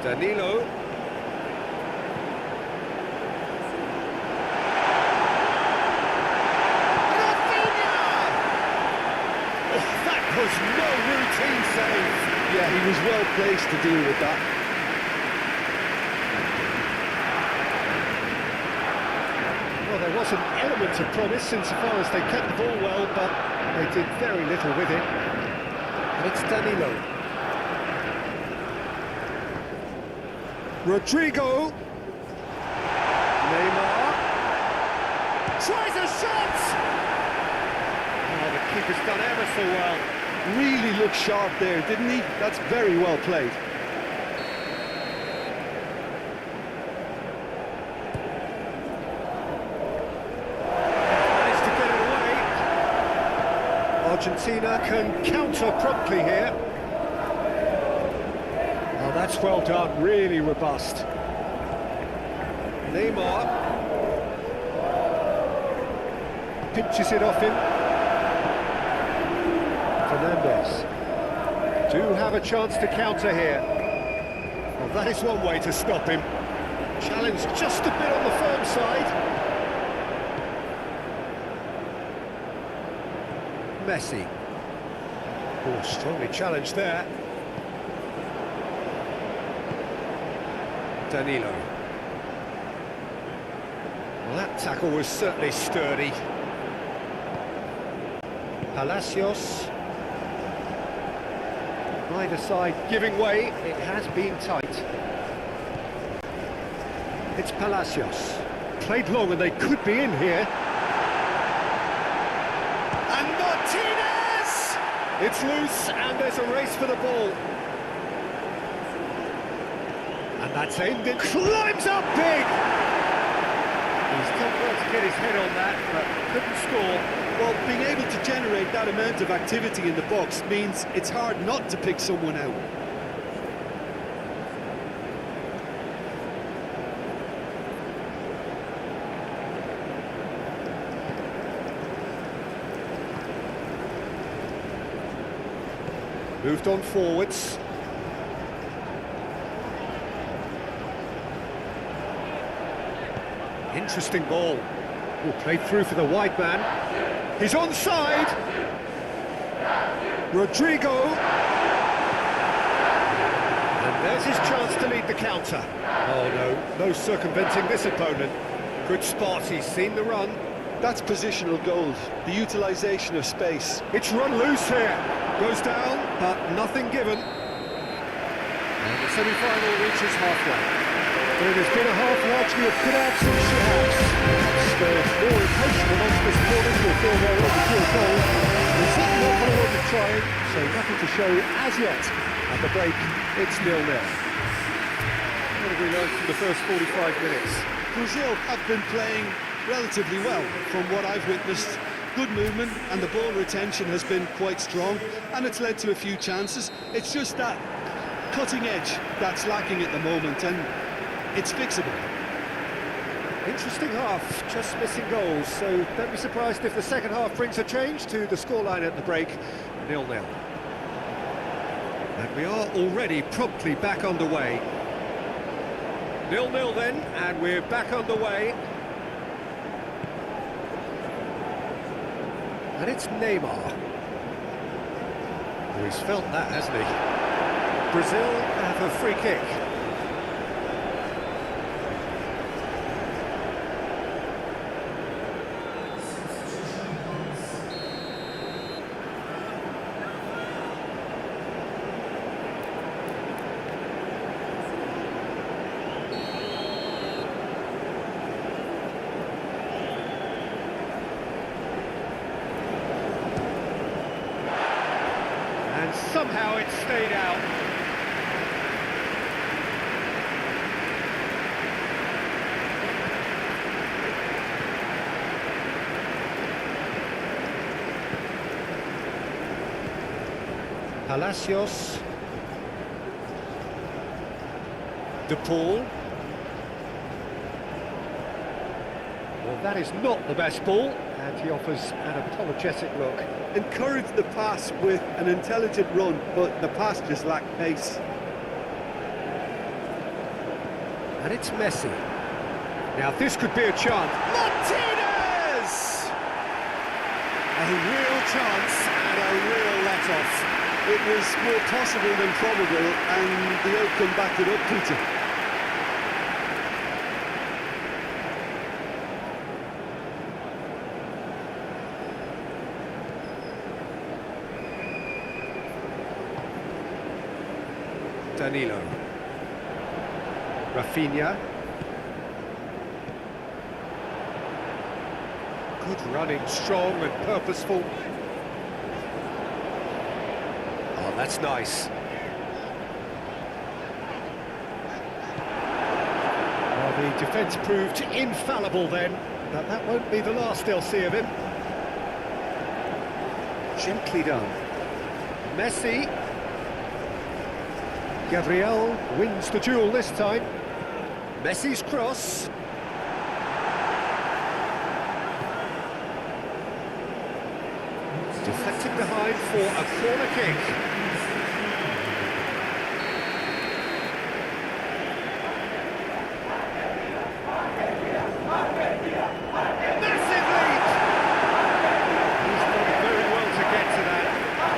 Danilo. Rafinha! Oh, that was no routine save. Yeah, he was well placed to deal with that. Well, there was an element of promise insofar as they kept the ball well, but they did very little with it. And it's Danilo. Rodrigo. Neymar. Tries a shot! Oh, the keeper's done ever so well. Really looked sharp there, didn't he? That's very well played. Managed to get it away. Argentina can counter promptly here. Oh, that's well done, really robust. Neymar. Pinches it off him. Fernandez do have a chance to counter here. Well, that is one way to stop him. Challenge just a bit on the firm side. Messi. Oh, strongly challenged there. Danilo. Well, that tackle was certainly sturdy. Palacios. Either side giving way, it has been tight. It's Palacios. Played long and they could be in here. And Martinez! It's loose and there's a race for the ball. And that's ended. Climbs up big! He's done well to get his head on that, but couldn't score. Well, being able to generate that amount of activity in the box means it's hard not to pick someone out. Moved on forwards. Interesting ball. Oh, played through for the wide man. He's onside. Rodrigo. And there's his chance to lead the counter. Oh no circumventing this opponent. Good spot, he's seen the run. That's positional goals, the utilisation of space. It's run loose here. Goes down, but nothing given. And the semi-final reaches halfway. But it has been a half largely of good outs and shouts. The more impatient amongst the supporters will feel their overdue goal. They're certainly not going to want to try it, so nothing to show as yet. At the break, it's 0-0. What have we learned from the first 45 minutes? Brazil have been playing relatively well from what I've witnessed. Good movement and the ball retention has been quite strong and it's led to a few chances. It's just that cutting edge that's lacking at the moment and it's fixable. Interesting half, just missing goals, so don't be surprised if the second half brings a change to the scoreline at the break, 0-0. And we are already promptly back underway. 0-0 then, and we're back underway. And it's Neymar. Oh, he's felt that, hasn't he? Brazil have a free kick. And somehow it stayed out. Palacios. De Paul. Well, that is not the best ball, and he offers an apologetic look. Encouraged the pass with an intelligent run, but the pass just lacked pace. And it's Messi. Now this could be a chance. Martinez! A real chance and a real let-off. It was more possible than probable, and the outcome backed it up, Peter. Danilo. Rafinha. Good running, strong and purposeful. Oh, that's nice. Well, the defence proved infallible then, but that won't be the last they'll see of him. Gently done. Messi. Gabriel wins the duel this time. Messi's cross. Deflected behind for a corner kick. Massive lead! He's done very well to get to that.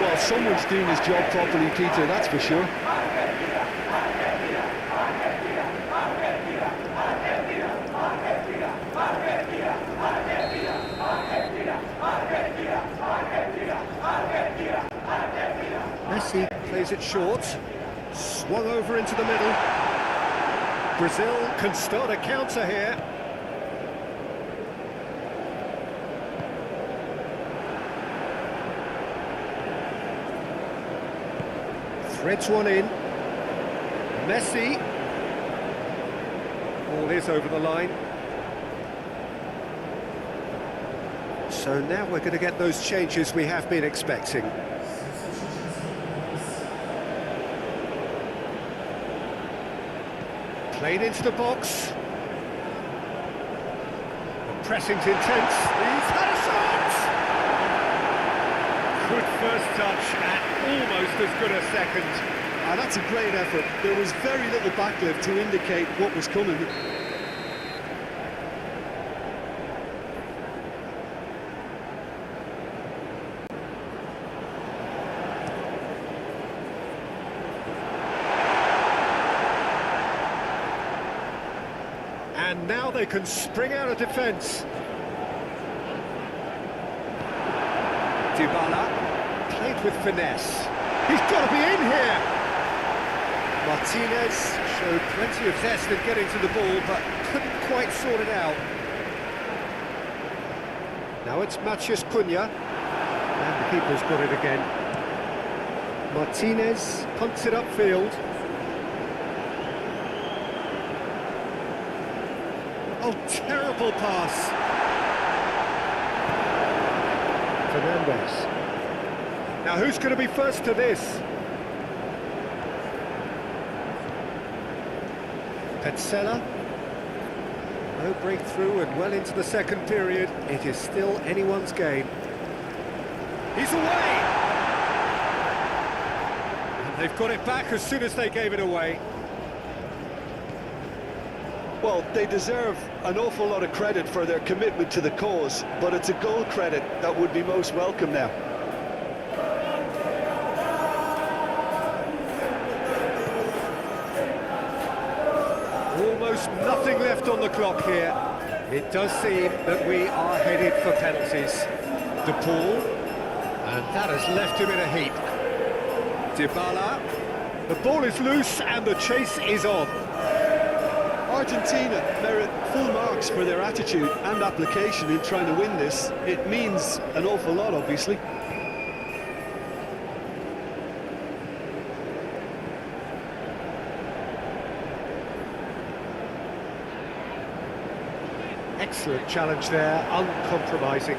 Well, someone's doing his job properly, Peter, that's for sure. Messi plays it short, swung over into the middle. Brazil can start a counter here. Threads one in. Messi. Ball is over the line. So now we're going to get those changes we have been expecting. Played into the box. The pressing's intense. He's had a shot! Good first touch and almost as good a second. And that's a great effort. There was very little backlift to indicate what was coming. And now they can spring out of defence. Dybala played with finesse. He's got to be in here. Martinez showed plenty of zest in getting to the ball, but couldn't quite sort it out. Now it's Matheus Cunha, and the keeper's got it again. Martinez punts it upfield. Oh, terrible pass. Fernandez. Now who's going to be first to this? Petzela. No breakthrough and well into the second period. It is still anyone's game. He's away! And they've got it back as soon as they gave it away. Well, they deserve an awful lot of credit for their commitment to the cause, but it's a goal credit that would be most welcome now. Almost nothing left on the clock here. It does seem that we are headed for penalties. De Paul, and that has left him in a heap. Dybala, the ball is loose and the chase is on. Argentina merit full marks for their attitude and application in trying to win this. It means an awful lot, obviously. Excellent challenge there, uncompromising.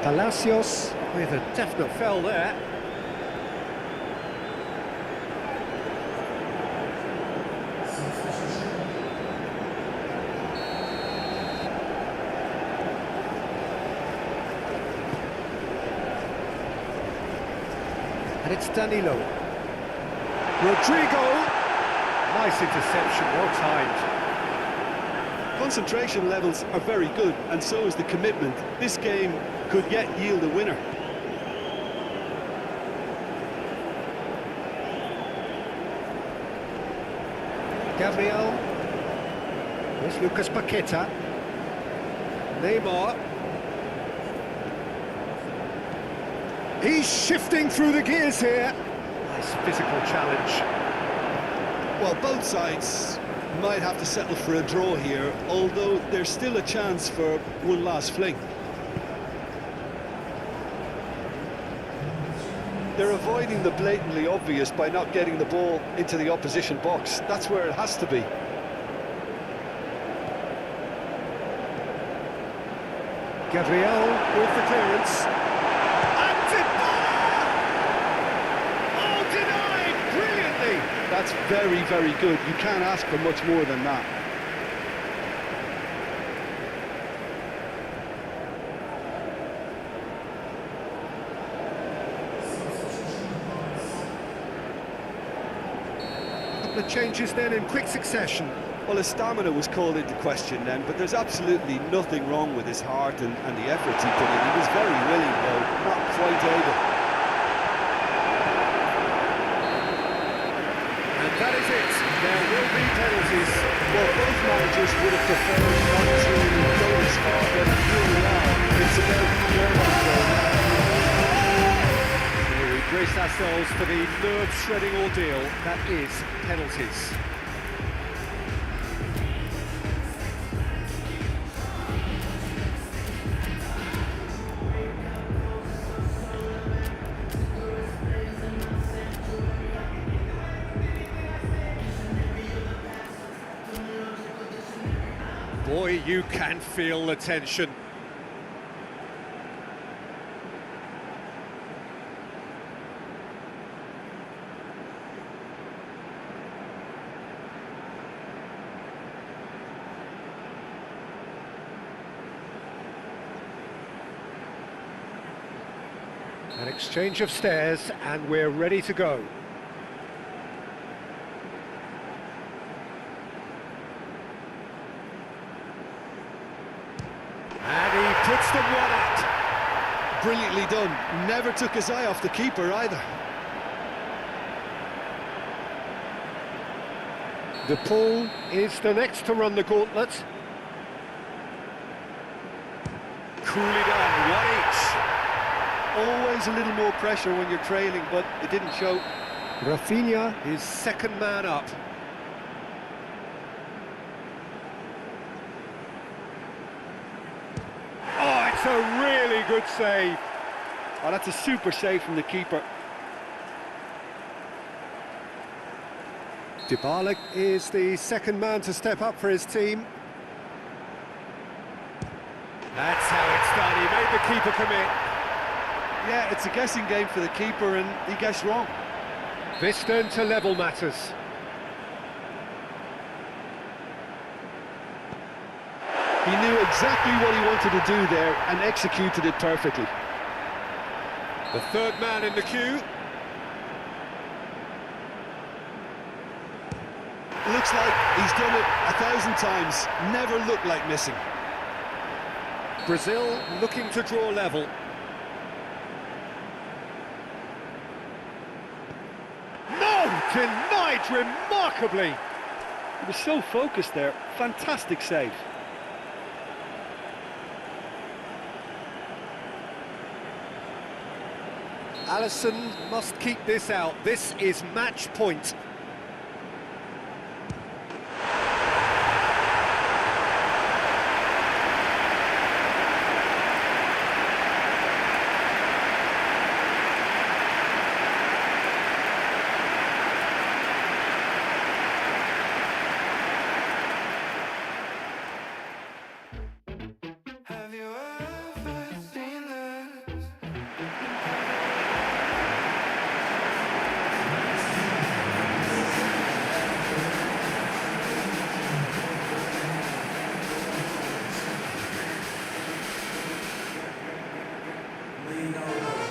Palacios with a definite foul there. And it's Danilo. Rodrigo. Nice interception, well timed. Concentration levels are very good, and so is the commitment. This game could yet yield a winner. Gabriel. Here's Lucas Paqueta. Neymar. He's shifting through the gears here. Nice physical challenge. Well, both sides might have to settle for a draw here, although there's still a chance for one last fling. They're avoiding the blatantly obvious by not getting the ball into the opposition box. That's where it has to be. Gabriel with the clearance. And Dybala! Oh, denied brilliantly! That's very, very good. You can't ask for much more than that. The changes then in quick succession. Well, his stamina was called into question then, but there's absolutely nothing wrong with his heart and the efforts he put in. He was very willing, though, not quite able. And that is it. There will be penalties. Well, both managers would have preferred not to go this far, but here we are. It's about their control. We brace ourselves for the nerve-shredding ordeal that is penalties. Boy, you can feel the tension. An exchange of stares, and we're ready to go. And he puts the one up. Brilliantly done. Never took his eye off the keeper either. The Pool is the next to run the gauntlet. Coolly done, one each. Always a little more pressure when you're trailing, but it didn't show. Rafinha is second man up. Oh, it's a really good save. Oh, that's a super save from the keeper. Dybala is the second man to step up for his team. That's how it's done. He made the keeper commit. Yeah, it's a guessing game for the keeper, and he guessed wrong. This then to level matters. He knew exactly what he wanted to do there and executed it perfectly. The third man in the queue. Looks like he's done it 1,000 times. Never looked like missing. Brazil looking to draw level. No! Denied remarkably! He was so focused there. Fantastic save. Alisson must keep this out. This is match point. Have you ever seen this? Lean over.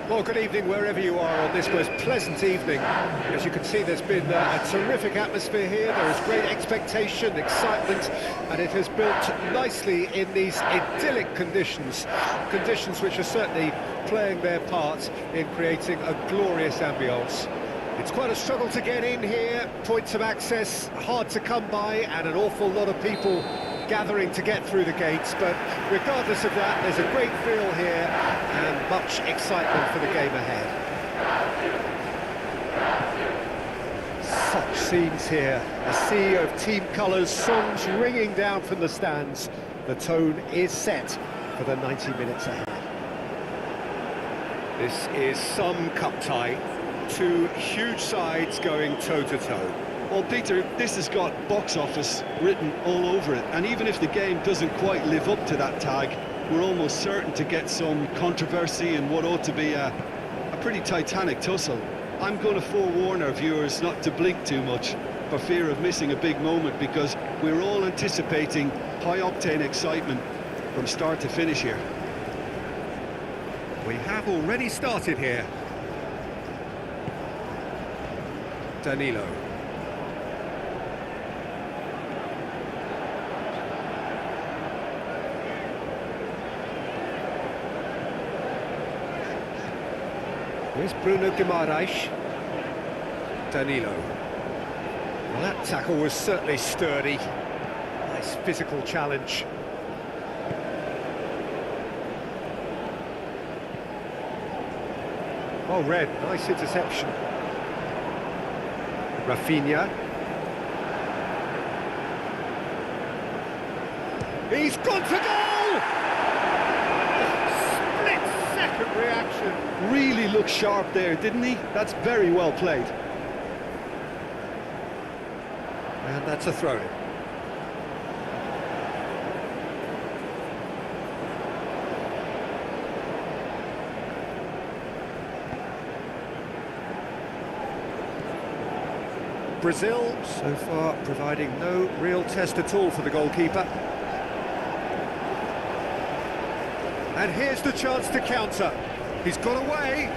Well, good evening wherever you are on this most pleasant evening. As you can see, there's been a terrific atmosphere here. There is great expectation, excitement, and it has built nicely in these idyllic conditions. Conditions which are certainly playing their part in creating a glorious ambience. It's quite a struggle to get in here, points of access hard to come by, and an awful lot of people gathering to get through the gates, but regardless of that, there's a great feel here and much excitement for the game ahead. Such scenes here, a sea of team colours, songs ringing down from the stands. The tone is set for the 90 minutes ahead. This is some cup tie, two huge sides going toe-to-toe. Well, Peter, this has got box office written all over it, and even if the game doesn't quite live up to that tag, we're almost certain to get some controversy in what ought to be a pretty titanic tussle. I'm going to forewarn our viewers not to blink too much for fear of missing a big moment, because we're all anticipating high-octane excitement from start to finish here. We have already started here. Danilo. Here's Bruno Guimaraes. Danilo. Well, that tackle was certainly sturdy. Nice physical challenge. Oh, Red, nice interception. Rafinha. He's gone for goal! Split-second reaction. Really looked sharp there, didn't he? That's very well played. And that's a throw-in. Brazil, so far, providing no real test at all for the goalkeeper. And here's the chance to counter. He's got away.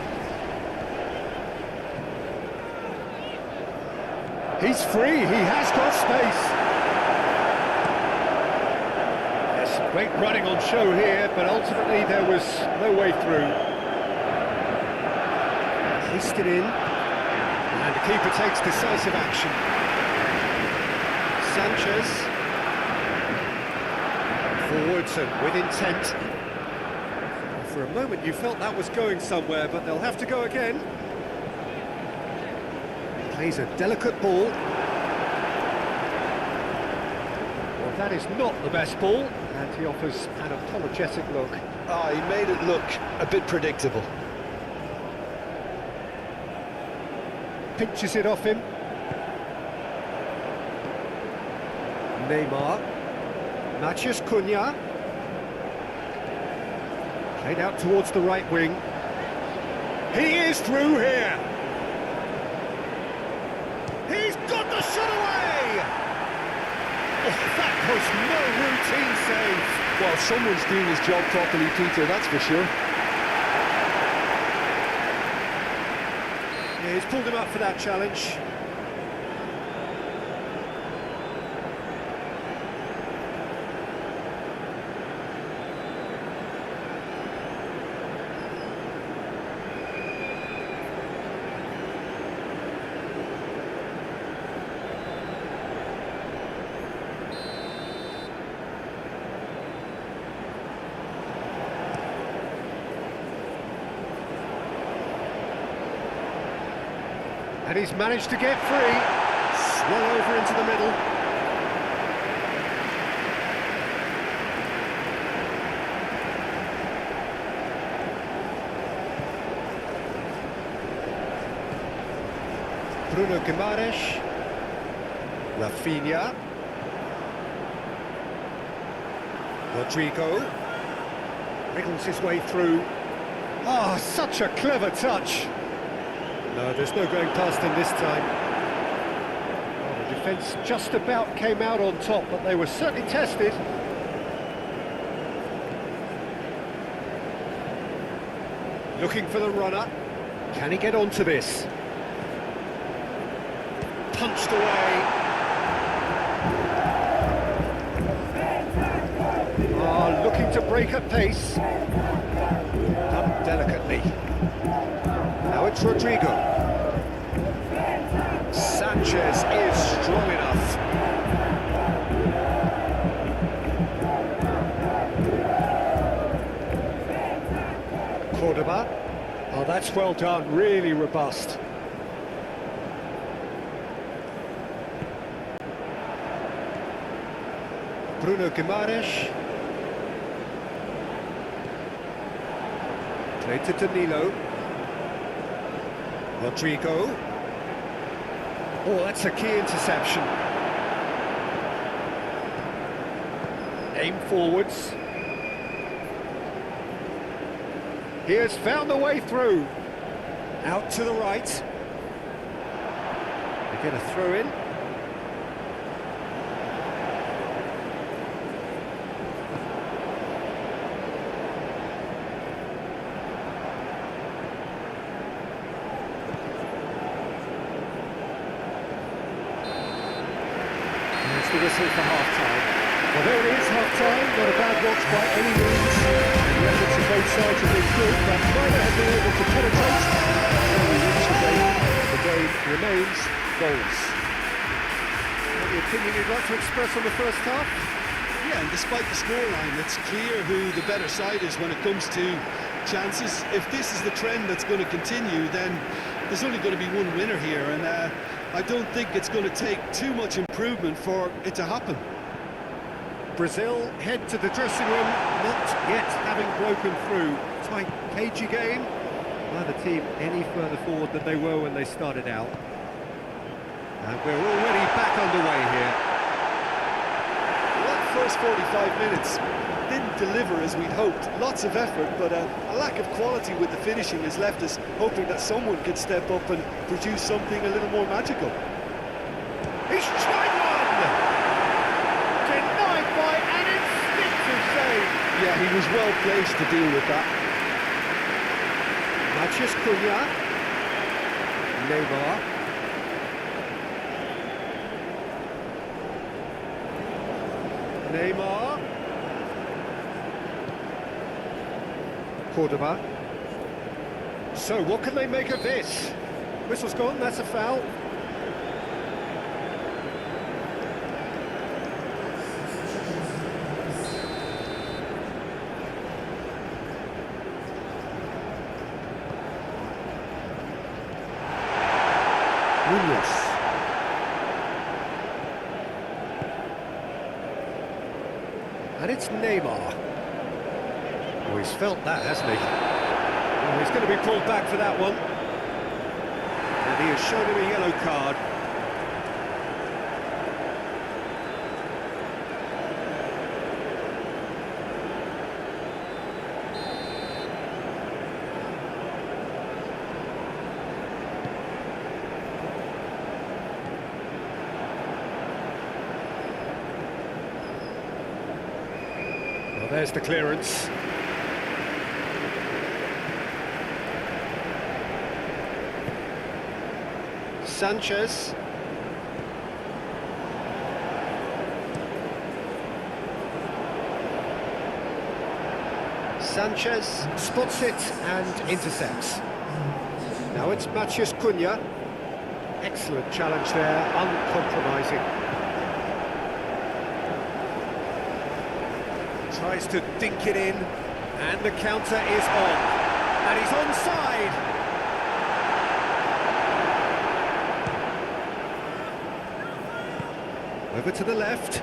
He's free, he has got space. Yes, great running on show here, but ultimately there was no way through. Placed it in. And the keeper takes decisive action. Sanchez. Forwards and with intent. For a moment you felt that was going somewhere, but they'll have to go again. Plays a delicate ball. Well, that is not the best ball, and he offers an apologetic look. He made it look a bit predictable. Pinches it off him. Neymar. Matheus Cunha. Played out towards the right wing. He is through here. He's got the shot away! Oh, that was no routine save. Well, someone's doing his job properly, Peter, that's for sure. Yeah, he's pulled him up for that challenge. And he's managed to get free. Swung over into the middle. Bruno Guimaraes. Rafinha. Rodrigo. Wriggles his way through. Oh, such a clever touch. No, there's no going past him this time. Well, the defence just about came out on top, but they were certainly tested. Looking for the runner. Can he get onto this? Punched away. Looking to break at pace. Done delicately. Now it's Rodrigo. Sanchez is strong enough. Cordoba. Oh, that's well done, really robust. Bruno Guimaraes. Played to Danilo. Rodrigo. Oh, that's a key interception. Aim forwards. He has found the way through. Out to the right. They get a throw in. There's the whistle for half-time. Well, there it is, half-time. Not a bad watch by any means. The efforts of both sides have been good, but neither have been able to penetrate. So we reach the game. The game remains goals. Any opinion you'd like to express on the first half? Yeah, and despite the scoreline, it's clear who the better side is when it comes to chances. If this is the trend that's going to continue, then there's only going to be one winner here, and I don't think it's going to take too much improvement for it to happen. Brazil head to the dressing room, not yet having broken through. Tight, cagey game. Neither team any further forward than they were when they started out. And we're already back underway here. Well, that first 45 minutes didn't deliver as we'd hoped. Lots of effort, but a lack of quality with the finishing has left us hoping that someone could step up and produce something a little more magical. He's tried one! Denied by an instinctive save. Yeah, he was well placed to deal with that. Matheus Cunha. Neymar. Neymar. Cordoba. So, what can they make of this? Whistle's gone, that's a foul. Munoz. And it's Neymar. Oh, he's felt that, hasn't he? Oh, he's going to be pulled back for that one. And he has shown him a yellow card. Well, there's the clearance. Sanchez. Sanchez spots it and intercepts. Now it's Matheus Cunha. Excellent challenge there, uncompromising. Tries to dink it in, and the counter is on. And he's onside! Over to the left.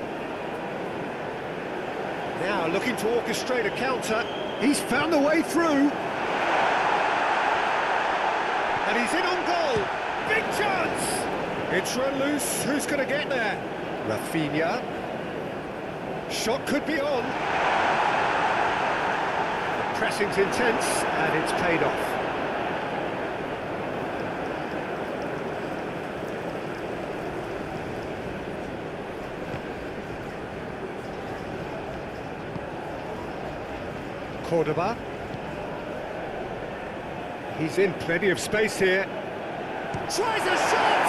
Now looking to orchestrate a counter. He's found the way through. And he's in on goal. Big chance! It's run loose. Who's going to get there? Rafinha. Shot could be on. The pressing's intense and it's paid off. Cordoba. He's in plenty of space here. Tries a shot!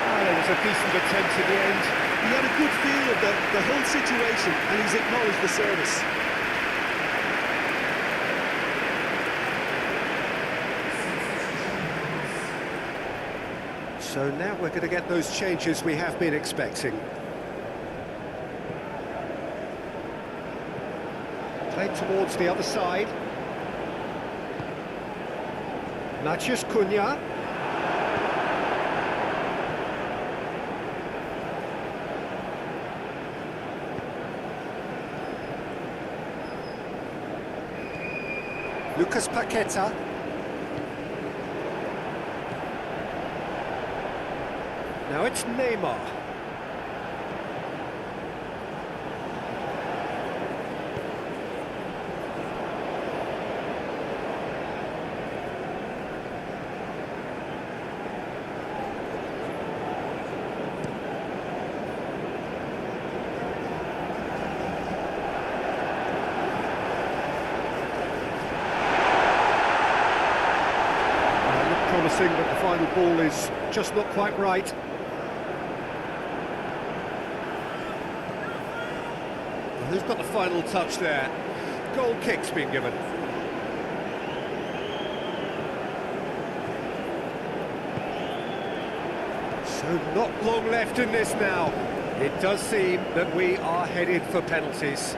Well, it was a decent attempt in the end. He had a good feel of the whole situation, and he's acknowledged the service. So now we're going to get those changes we have been expecting. Played towards the other side. Matheus Cunha. Lucas Paqueta. Now it's Neymar. Promising, but the final ball is just not quite right. Well, who's got the final touch there? Goal kick's been given. So not long left in this now. It does seem that we are headed for penalties.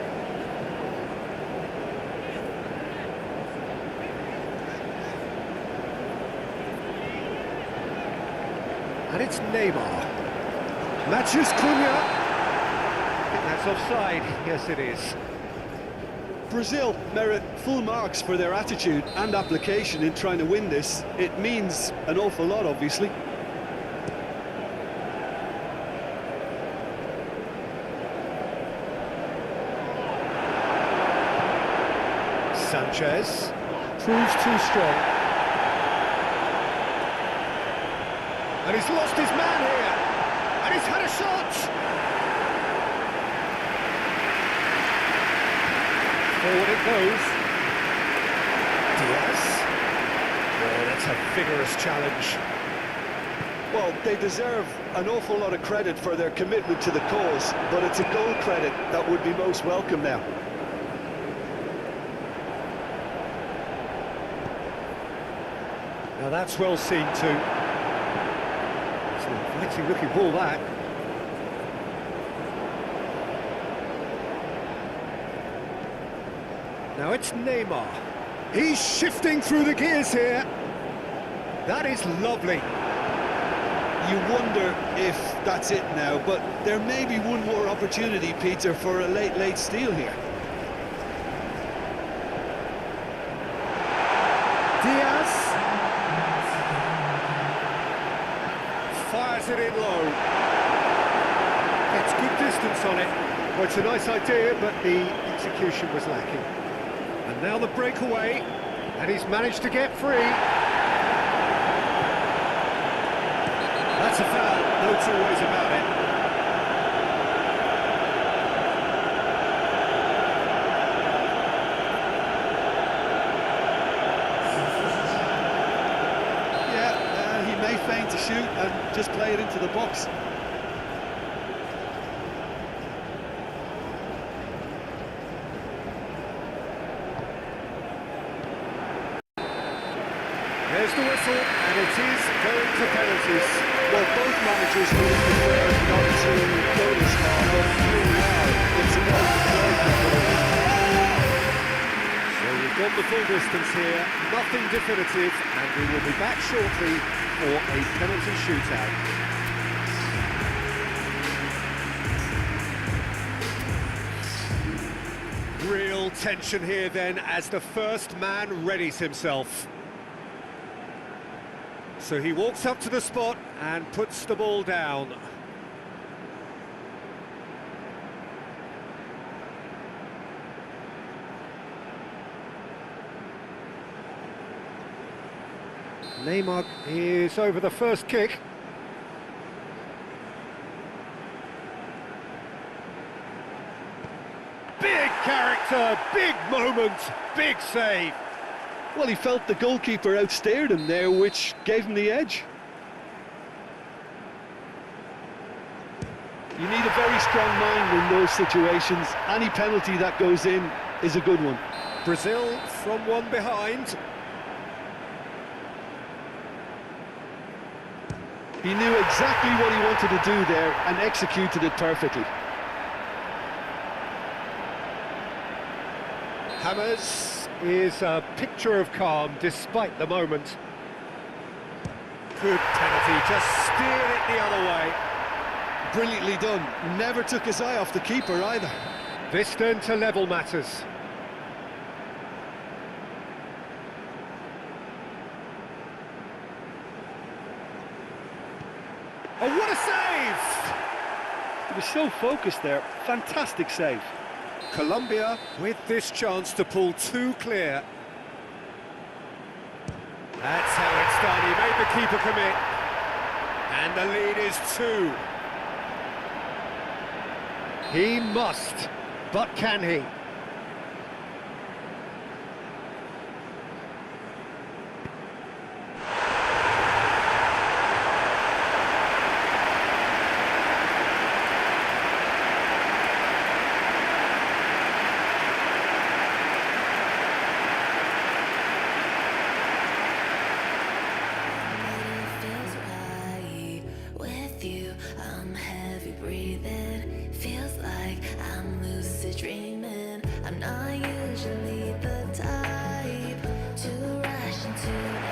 And it's Neymar. Matheus Cunha. I think that's offside. Yes, it is. Brazil merit full marks for their attitude and application in trying to win this. It means an awful lot, obviously. Sanchez proves too strong. And he's lost his man here. And he's had a shot. Forward it goes. Diaz. Oh, that's a vigorous challenge. Well, they deserve an awful lot of credit for their commitment to the cause, but it's a goal credit that would be most welcome now. Now that's well seen too. It's an inviting looking ball, that. Now it's Neymar. He's shifting through the gears here. That is lovely. You wonder if that's it now, but there may be one more opportunity, Peter, for a late steal here. Diaz fires it in low. Gets good distance on it. Well, it's a nice idea, but the execution was lacking. And now the breakaway, and he's managed to get free. That's a foul, no two ways about it. Yeah, he may feign to shoot and just play it into the box. There's the whistle, and it is going to penalties. Well, both managers would have preferred not to go this far, but here we are. It's a goal So we've gone the full distance here, nothing definitive, and we will be back shortly for a penalty shootout. Real tension here then as the first man readies himself. So he walks up to the spot and puts the ball down. Neymar is over the first kick. Big character, big moment, big save. Well, he felt the goalkeeper outstared him there, which gave him the edge. You need a very strong mind in those situations. Any penalty that goes in is a good one. Brazil from one behind. He knew exactly what he wanted to do there and executed it perfectly. Hammers is a picture of calm despite the moment. Good penalty, just steered it the other way. Brilliantly done. Never took his eye off the keeper either. This turn to level matters. Oh, what a save! He was so focused there. Fantastic save. Colombia with this chance to pull two clear. That's how it's done. He made the keeper commit. And the lead is 2. He must, but can he? I'm heavy breathing, feels like I'm lucid dreaming. I'm not usually the type to rush into